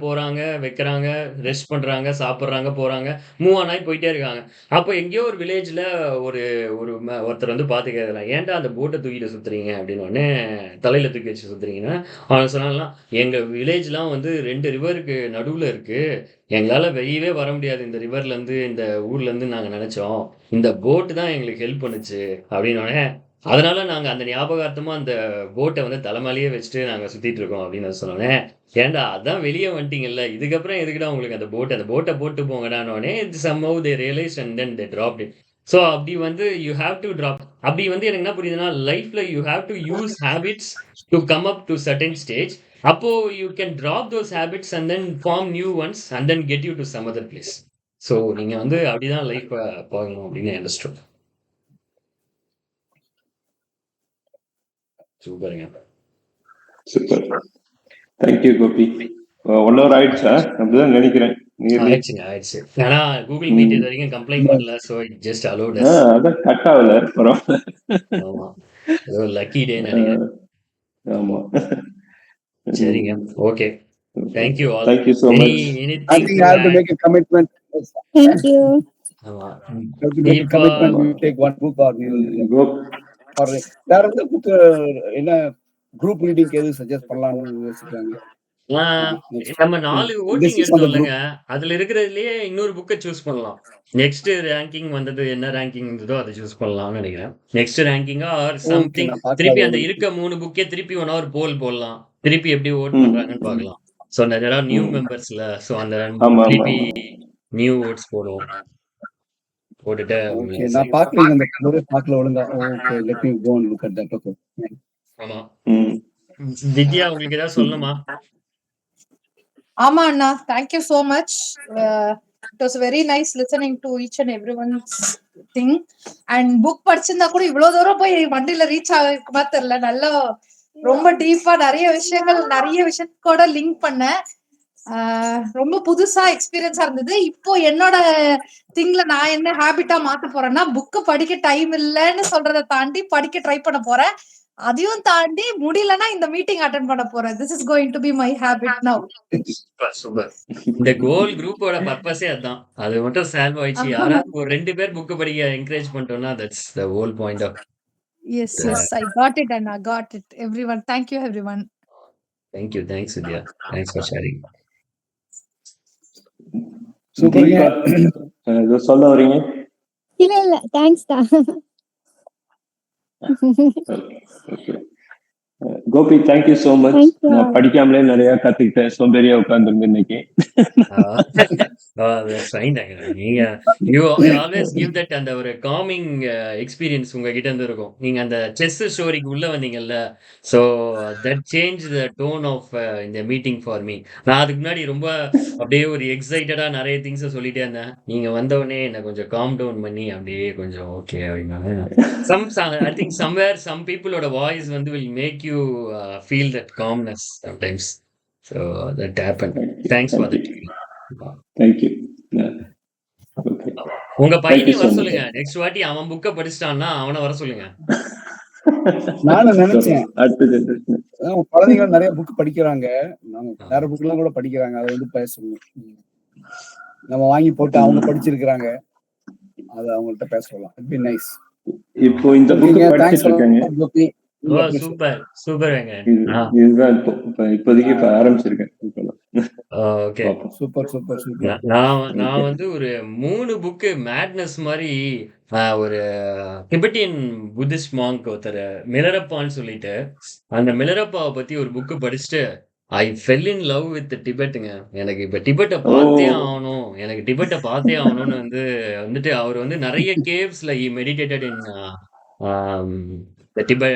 போகிறாங்க, வைக்கிறாங்க, ரெஸ்ட் பண்ணுறாங்க, சாப்பிட்றாங்க, போகிறாங்க, மூவ் ஆன் ஆகி போயிட்டே இருக்காங்க. அப்போ எங்கேயோ ஒரு வில்லேஜில் ஒருத்தர் வந்து பார்த்து கேட்கலாம், ஏன்டா அந்த போட்டை தூக்கிட்டு சுற்றுறீங்க அப்படின்னு. உடனே தலையில் தூக்கி வச்சு சுற்றுறீங்கன்னா அவன் சொன்னாலாம், எங்கள் வில்லேஜ்லாம் வந்து 2 ரிவருக்கு நடுவில் இருக்குது. எங்களால் வெளியவே வர முடியாது இந்த ரிவர்லேருந்து, இந்த ஊர்லேருந்து நாங்கள் நினச்சோம். இந்த போட்டு தான் எங்களுக்கு ஹெல்ப் பண்ணுச்சு அப்படின்னோடனே, அதனால நாங்கள் அந்த ஞாபகார்த்தமாக அந்த போட்டை வந்து தலைமையிலேயே வச்சுட்டு நாங்கள் சுற்றிட்டு இருக்கோம் அப்படின்னு சொன்னோன்னே, ஏன்டா அதான் வெளியே வந்துட்டீங்கல்ல, இதுக்கப்புறம் எதுக்குடா உங்களுக்கு அந்த போட்டை போட்டு போங்கடானோடனே somehow they realized and then they dropped it. So அப்படி வந்து யூ ஹாவ் டு ட்ராப். அப்படி வந்து எனக்கு என்ன புரியுதுன்னா, லைஃப்ல you have to use habits to come up to certain stage. அப்போ you can drop those habits and then form new ones and then get you to some other place. So நீங்க வந்து அப்படிதான் லைஃப் போகணும் அப்படின்னு understood. சூப்பருங்க. Super. Thank you Gopi. 1 hour ஆயிடுச்சா? அப்படிதான் நினைக்கிறேன். ஆயிடுச்சு. ஆனா கூகுள் மீட் இது வரைக்கும் கம்ப்ளைண்ட் பண்ணல. So it just allowed us. அதான் கட் ஆகல. பரவாயில்ல. ஆமா, ஏதோ லக்கி டே நினைக்கிறேன். ஆமா. சரிங்க, okay. Thank you all. Thank you so much. I think I have to make a commitment. Thank you. ஆமா. I have to make a commitment. We take one book or we will Go. or வேற எந்த book என்ன group மீட்டிங்க்கு எது suggest பண்ணலாம்னு யோசிக்கிறாங்க. நம்ம 4 voting எடுத்தோம் இல்லைங்க, அதுல இருக்கிறதுலயே இன்னொரு புக்கை சூஸ் பண்ணலாம். நெக்ஸ்ட் ரேங்கிங் வந்தது என்ன ரேங்கிங் இருந்ததோ அதை சூஸ் பண்ணலாம்னு நினைக்கிறேன். நெக்ஸ்ட் ரேங்கிங்கா ஆர் சம்திங். திருப்பி அந்த இருக்க 3 புக்கே திருப்பி 1 hour போல் போடலாம். திருப்பி எப்படி ஓட் பண்றாங்கன்னு பார்க்கலாம். ஸோ நிறைய நியூ மெம்பர்ஸ்ல, ஸோ அந்த திருப்பி நியூ ஓட்ஸ் போடுவோம். போட்டுட்டு நான் பார்க்கல, அந்த கலரே பார்க்கல ஒழுங்கா. Okay, let me go and look at that. Okay. ஆமா. வித்யா, உங்களுக்கு ஏதாவது சொல்லணுமா? ஆமா அண்ணா, thank you so much. It was very nice listening to each and every one's thing. And book படிச்சிருந்தா கூட இவ்வளவு தூரம் போய் வண்டியில ரீச் ஆகிருக்குமா தெரியல. நல்லா ரொம்ப டீப்பா நிறைய விஷயம் கூட லிங்க் பண்ணேன். ரொம்ப புதுசா எக்ஸ்பீரியன்ஸா இருந்தது. இப்போ என்னோட திங்ல நான் என்ன ஹேபிட்டா மாத்த போறேன்னா, புக்க படிக்க டைம் இல்லன்னு சொல்றத தாண்டி படிக்க ட்ரை பண்ண போறேன். அதையும் தாண்டி முடியலன்னா இந்த மீட்டிங் அட்டெண்ட் பண்ண போறேன். This is going to be my habit now. Super. இந்த கோல் குரூப்போட பர்பஸே அதான். அது மட்டும் சால்வ் ஆயிடுச்சு. யாராவது ஒரு 2 பேர் புக் படிக்க என்கரேஜ் பண்ணிட்டோம்னா that's the whole point of. Yes I got it and I got it everyone. Thank you everyone. Thank you. Thanks Vidya. Thanks for sharing. சூப்பர்ங்க. ஏதோ சொல்ல வரீங்க? இல்ல தேங்க்ஸ் தான். Okay. Gopi thank you so much. Thank you. நான் படிக்காமலே நிறைய கத்துக்கிட்டேன். சோம்பேறியா உட்கார்ந்துருந்து இன்னைக்கு. That's fine. நீங்க you always give that அந்த ஒரு காமிங் எக்ஸ்பீரியன்ஸ் உங்ககிட்ட இருந்து இருக்கும். நீங்க அந்த செஸ் ஸ்டோரிக்கு உள்ள வந்தீங்கல்ல, so that change the tone of இந்த மீட்டிங் ஃபார் மீ. நான் அதுக்கு முன்னாடி ரொம்ப அப்படியே ஒரு எக்ஸைட்டடா நிறைய திங்ஸை சொல்லிட்டே இருந்தேன். நீங்க வந்தவொடனே என்னை கொஞ்சம் காம் டவுன் பண்ணி அப்படியே கொஞ்சம் ஓகே அப்படின்னா ஐ திங்க் சம்வேர் சம் பீப்புளோட வாய்ஸ் வந்து will make you feel that calmness sometimes. So that happen. Thanks for that. Thank you. Okay. உங்க பையனையும் வர சொல்லுங்க. நெக்ஸ்ட் வாட்டி அவன் புக்க படிச்சிட்டான்னா அவனை வர சொல்லுங்க. நானும் நினைச்சேன் அடுத்த ஜெனரேஷன். குழந்தைங்க நிறைய புக் படிக்கிறாங்க, வேற புக் எல்லாம் கூட படிக்கிறாங்க, அதை வந்து பேசணும். நம்ம வாங்கி போட்டு அவங்க படிச்சிருக்கிறாங்க, அது அவங்கள்ட்ட பேச சொல்லலாம். It be nice. இப்போ இந்த புக் படிச்சிட்டு இருக்காங்க. சூப்பர் சூப்பர் வேங்க. இதுதான் இப்போதைக்கு இப்ப ஆரம்பிச்சிருக்கேன். Okay super super super. நான் வந்து ஒரு 3 புக்கு மேட்னஸ் மாதிரி ஒரு டிபெட்டியன் புத்திஸ்ட் மாங்க் ஒருத்தர் மிலரப்பான்னு சொல்லிட்டு அந்த மிலரப்பாவை பத்தி ஒரு புக்கு படிச்சுட்டு ஐ ஃபெல் இன் லவ் வித் டிபெட்டுங்க. எனக்கு இப்ப டிபெட்டை பார்த்தே ஆகணும், எனக்கு டிபெட்டை பார்த்தே ஆகணும்னு வந்துட்டு அவர் வந்து நிறைய கேவ்ஸ்ல மெடிடேட்டட் இன்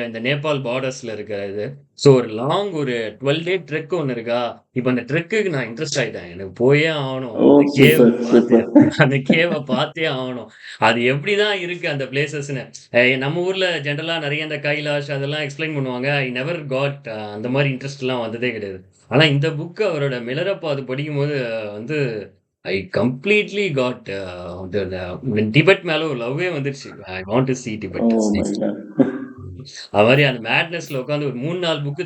இந்த நேபாள் பார்டர்ஸ்ல இருக்கிறது. ஸோ ஒரு லாங் ஒரு 12 day ட்ரெக் ஒன்று இருக்கா. இப்போ அந்த ட்ரெக்குக்கு நான் இன்ட்ரெஸ்ட் ஆயிட்டேன். எனக்கு போயே ஆகணும், அந்த கேவை பார்த்தே ஆகணும். அது எப்படிதான் இருக்கு அந்த பிளேசஸ்ன்னு. நம்ம ஊர்ல ஜென்ரலா நிறைய இந்த கைலாஷ் அதெல்லாம் எக்ஸ்பிளைன் பண்ணுவாங்க. ஐ நெவர் காட் அந்த மாதிரி இன்ட்ரெஸ்ட் எல்லாம் வந்ததே கிடையாது. ஆனா இந்த புக்கு அவரோட மிலரப்பா அது படிக்கும் போது வந்து ஐ கம்ப்ளீட்லி காட் டிபெட் மேல ஒரு லவ்வே வந்துருச்சு. ஐ வாண்ட் டு see டிபெட். அது மாதிரி அந்த மேட்னஸ்ல உட்காந்து ஒரு 3-4 புக்கு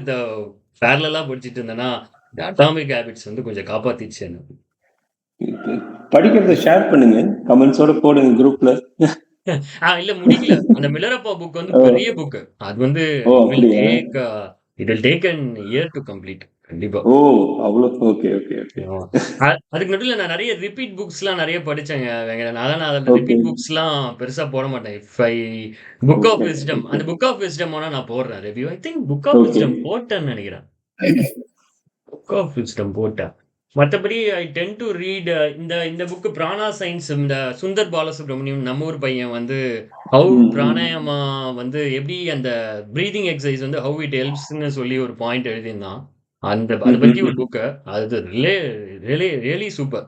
பேரலா படிச்சுட்டு இருந்தேன்னா அட்டாமிக் ஹேபிட்ஸ் வந்து கொஞ்சம் காப்பாத்திச்சு எனக்கு. படிக்கிறத ஷேர் பண்ணுங்க, கமெண்ட்ஸோட போடுங்க குரூப்ல. இல்ல முடிக்கல. அந்த மிலரப்பா புக் வந்து பெரிய புக். அது வந்து it will take an year to complete. கண்டிப்பா. அவ்வளவு. Okay okay okay. அதுக்கு நடுவில் நான் நிறைய ரிப்பீட் புக்ஸ் எல்லாம் நிறைய படிச்சேங்க. நான் அதில் ரிப்பீட் புக்ஸ் எல்லாம் பெருசா போட மாட்டேன். If I book of wisdom, அந்த புக் ஆஃப் விஸ்டம் ஆனா நான் போடுறேன் review. I think book of wisdom போட்டேன்னு நினைக்கிறேன். புக் ஆஃப் விஸ்டம் போட்டேன். மற்றபடி ஐ டென் டு ரீட் இந்த புக்கு பிராணா சயின்ஸ். இந்த சுந்தர் பாலசுப்ரமணியம் நம்ம ஊர் பையன் வந்து ஹவு பிராணாயாமா வந்து எப்படி அந்த பிரீதிங் எக்ஸசைஸ் வந்து ஹவு இட் ஹெல்ப்ஸ்ன்னு சொல்லி ஒரு பாயிண்ட் எழுதியிருந்தான். அதை பத்தி ஒரு புக்கு. அது ரியலி சூப்பர்.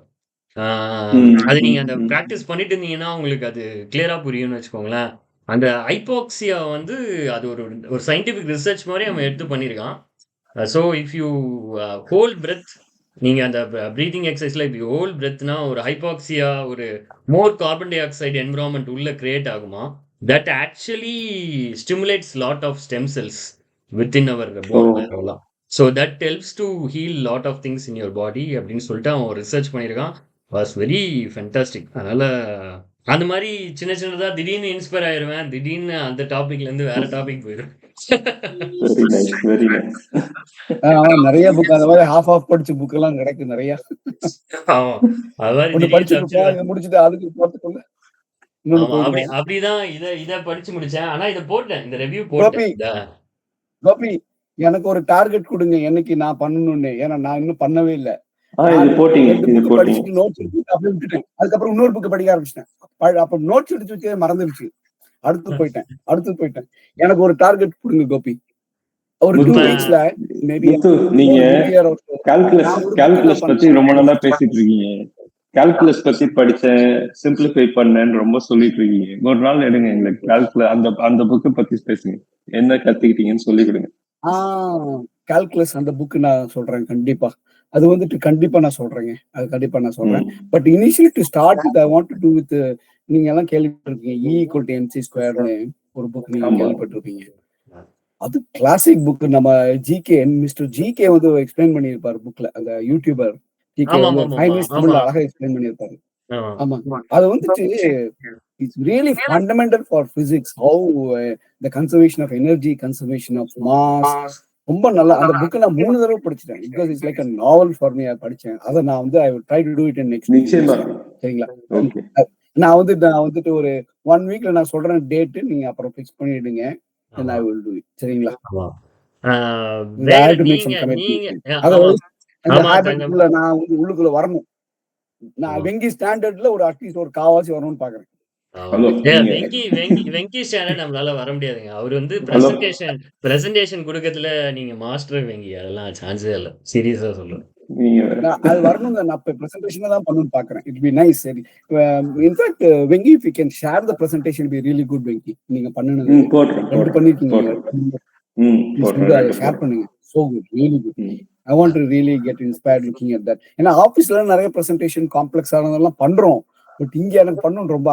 அது நீங்க அந்த பிராக்டிஸ் பண்ணிட்டு இருந்தீங்கன்னா உங்களுக்கு அது கிளியரா புரியும்னு வச்சுக்கோங்களேன். அந்த ஹைபாக்சியா வந்து அது ஒரு சயின்டிபிக் ரிசர்ச் மாதிரி அவன் எடுத்து பண்ணியிருக்கான். So if you hold breath, நீங்க அந்த பிரீதிங் எக்ஸசைஸ்ல இப்போ ஹோல்ட் பிரெத்னா ஒரு ஹைபாக்சியா ஒரு more carbon dioxide environment உள்ள கிரியேட் ஆகுமா. That actually stimulates lot of stem cells within our bone மேரோலாம். So that helps to heal lot of things in your body அப்படின்னு சொல்லிட்டு அவன் ரிசர்ச் பண்ணியிருக்கான். Was very fantastic. அதனால அந்த மாதிரி சின்ன சின்னதா திடீர்னு இன்ஸ்பயர் ஆயிருவேன். திடீர்னு அந்த டாபிக்ல இருந்து வேற டாபிக் போயிடும். நிறைய புக் அந்த மாதிரி ஹாஃப் ஆஃப் படிச்ச புக் எல்லாம் கிடைக்கும் நிறைய. முடிச்சுட்டு அதுக்கு போறதுக்குள்ள அப்படிதான் இதை படிச்சு முடிச்சேன். ஆனா இதை போட்டேன், இந்த ரிவ்யூ போட்டேன். கோபி எனக்கு ஒரு டார்கெட் கொடுங்க என்னைக்கு நான் பண்ணணும்னு. ஏன்னா நான் இன்னும் பண்ணவே இல்லை. நோட்ஸ் எடுத்து அப்படியே விட்டுட்டேன். அதுக்கப்புறம் இன்னொரு புக் படிக்க ஆரம்பிச்சிட்டேன். அப்ப நோட்ஸ் எடுத்து வச்சு மறந்துருச்சு. அடுத்து போயிட்டேன். எனக்கு ஒரு டார்கெட் கொடுங்க கோபி. ஒரு 2 வீக்ஸ்ல மேபி. நீங்க கால்குலஸ் பத்தி ரொம்ப நல்லா பேசிட்டு இருக்கீங்க. கால்குலஸ் பத்தி படிச்சேன், சிம்பிளிஃபை பண்ணேன்னு ரொம்ப சொல்லிட்டு இருக்கீங்க. ஒரு நாள் எடுங்க எங்களுக்கு அந்த புக்கை பத்தி பேசுங்க, என்ன கத்துக்கிட்டீங்கன்னு சொல்லி கொடுங்க. கால்குலஸ் அந்த புக் நான் சொல்றேன் கண்டிப்பா. அது வந்துட்டு கண்டிப்பா நான் சொல்றேங்க. அது கண்டிப்பா நான் சொல்றேன். But initially to start with I want to do with நீங்க எல்லாம் கேள்விப்பட்டிருக்கீங்க E=mc² ஒரு புக் நீங்க கேள்விப்பட்டிருப்பீங்க. அது கிளாசிக் புக். நம்ம ஜிகே மிஸ்டர் ஜிகே வந்து எக்ஸ்பிளைன் பண்ணியிருப்பாரு புக்ல. அந்த யூடியூபர் ஜிகே வந்து 5 மினிட்ஸ் தமிழ்ல அழகா எக்ஸ்பிளைன் பண்ணியிருப்பாரு. ஆமா, அது வந்துட்டு it's really fundamental for physics. How the conservation of energy, conservation of mass. ரொம்ப நல்லா அந்த புக்கை நான் 3 தடவை படிச்சிட்டேன். Because it's like a novel for me. படிச்சேன். அதை நான் வந்து I will try to do it in next நிச்சயமா. சரிங்களா? நான் வந்துட்டு ஒரு 1 வீக்ல நான் சொல்றேன் டேட், நீங்க அப்புறம் ஃபிக்ஸ் பண்ணிடுங்க. then I will do it. சரிங்களா? I have to make some commitment. Otherwise அந்த ஹாபிட் உள்ள நான் வந்து உள்ளுக்குள்ள வரணும். நான் வெங்கி ஸ்டாண்டர்ட்ல ஒரு அட்லீஸ்ட் ஒரு காவாசி வரணும்னு பாக்குறேன். வெங்கி ஸ்டாண்டர்ட் நம்மளால வர முடியாதுங்க. அவர் வந்து பிரசன்டேஷன் கொடுக்கறதுல நீங்க மாஸ்டர் வெங்கி. அதெல்லாம் சான்ஸே இல்ல. சீரியஸா சொல்றேன். அது வரணும். நான் பிரசன்டேஷன் தான் பண்ணணும்னு பாக்குறேன். It be nice. சரி, in fact Venky if you can share the presentation be really good. Venky நீங்க பண்ணுனது 2 பண்ணிருக்கீங்க. ஷேர் பண்ணுங்க. So good, really good. I want to really get inspired looking at that. ஏன்னா ஆபீஸ்ல நிறைய பிரசன்டேஷன் காம்ப்ளெக்ஸ் ஆனதெல்லாம் பண்றோம். பட் இங்க எனக்கு பண்ணணும் ரொம்ப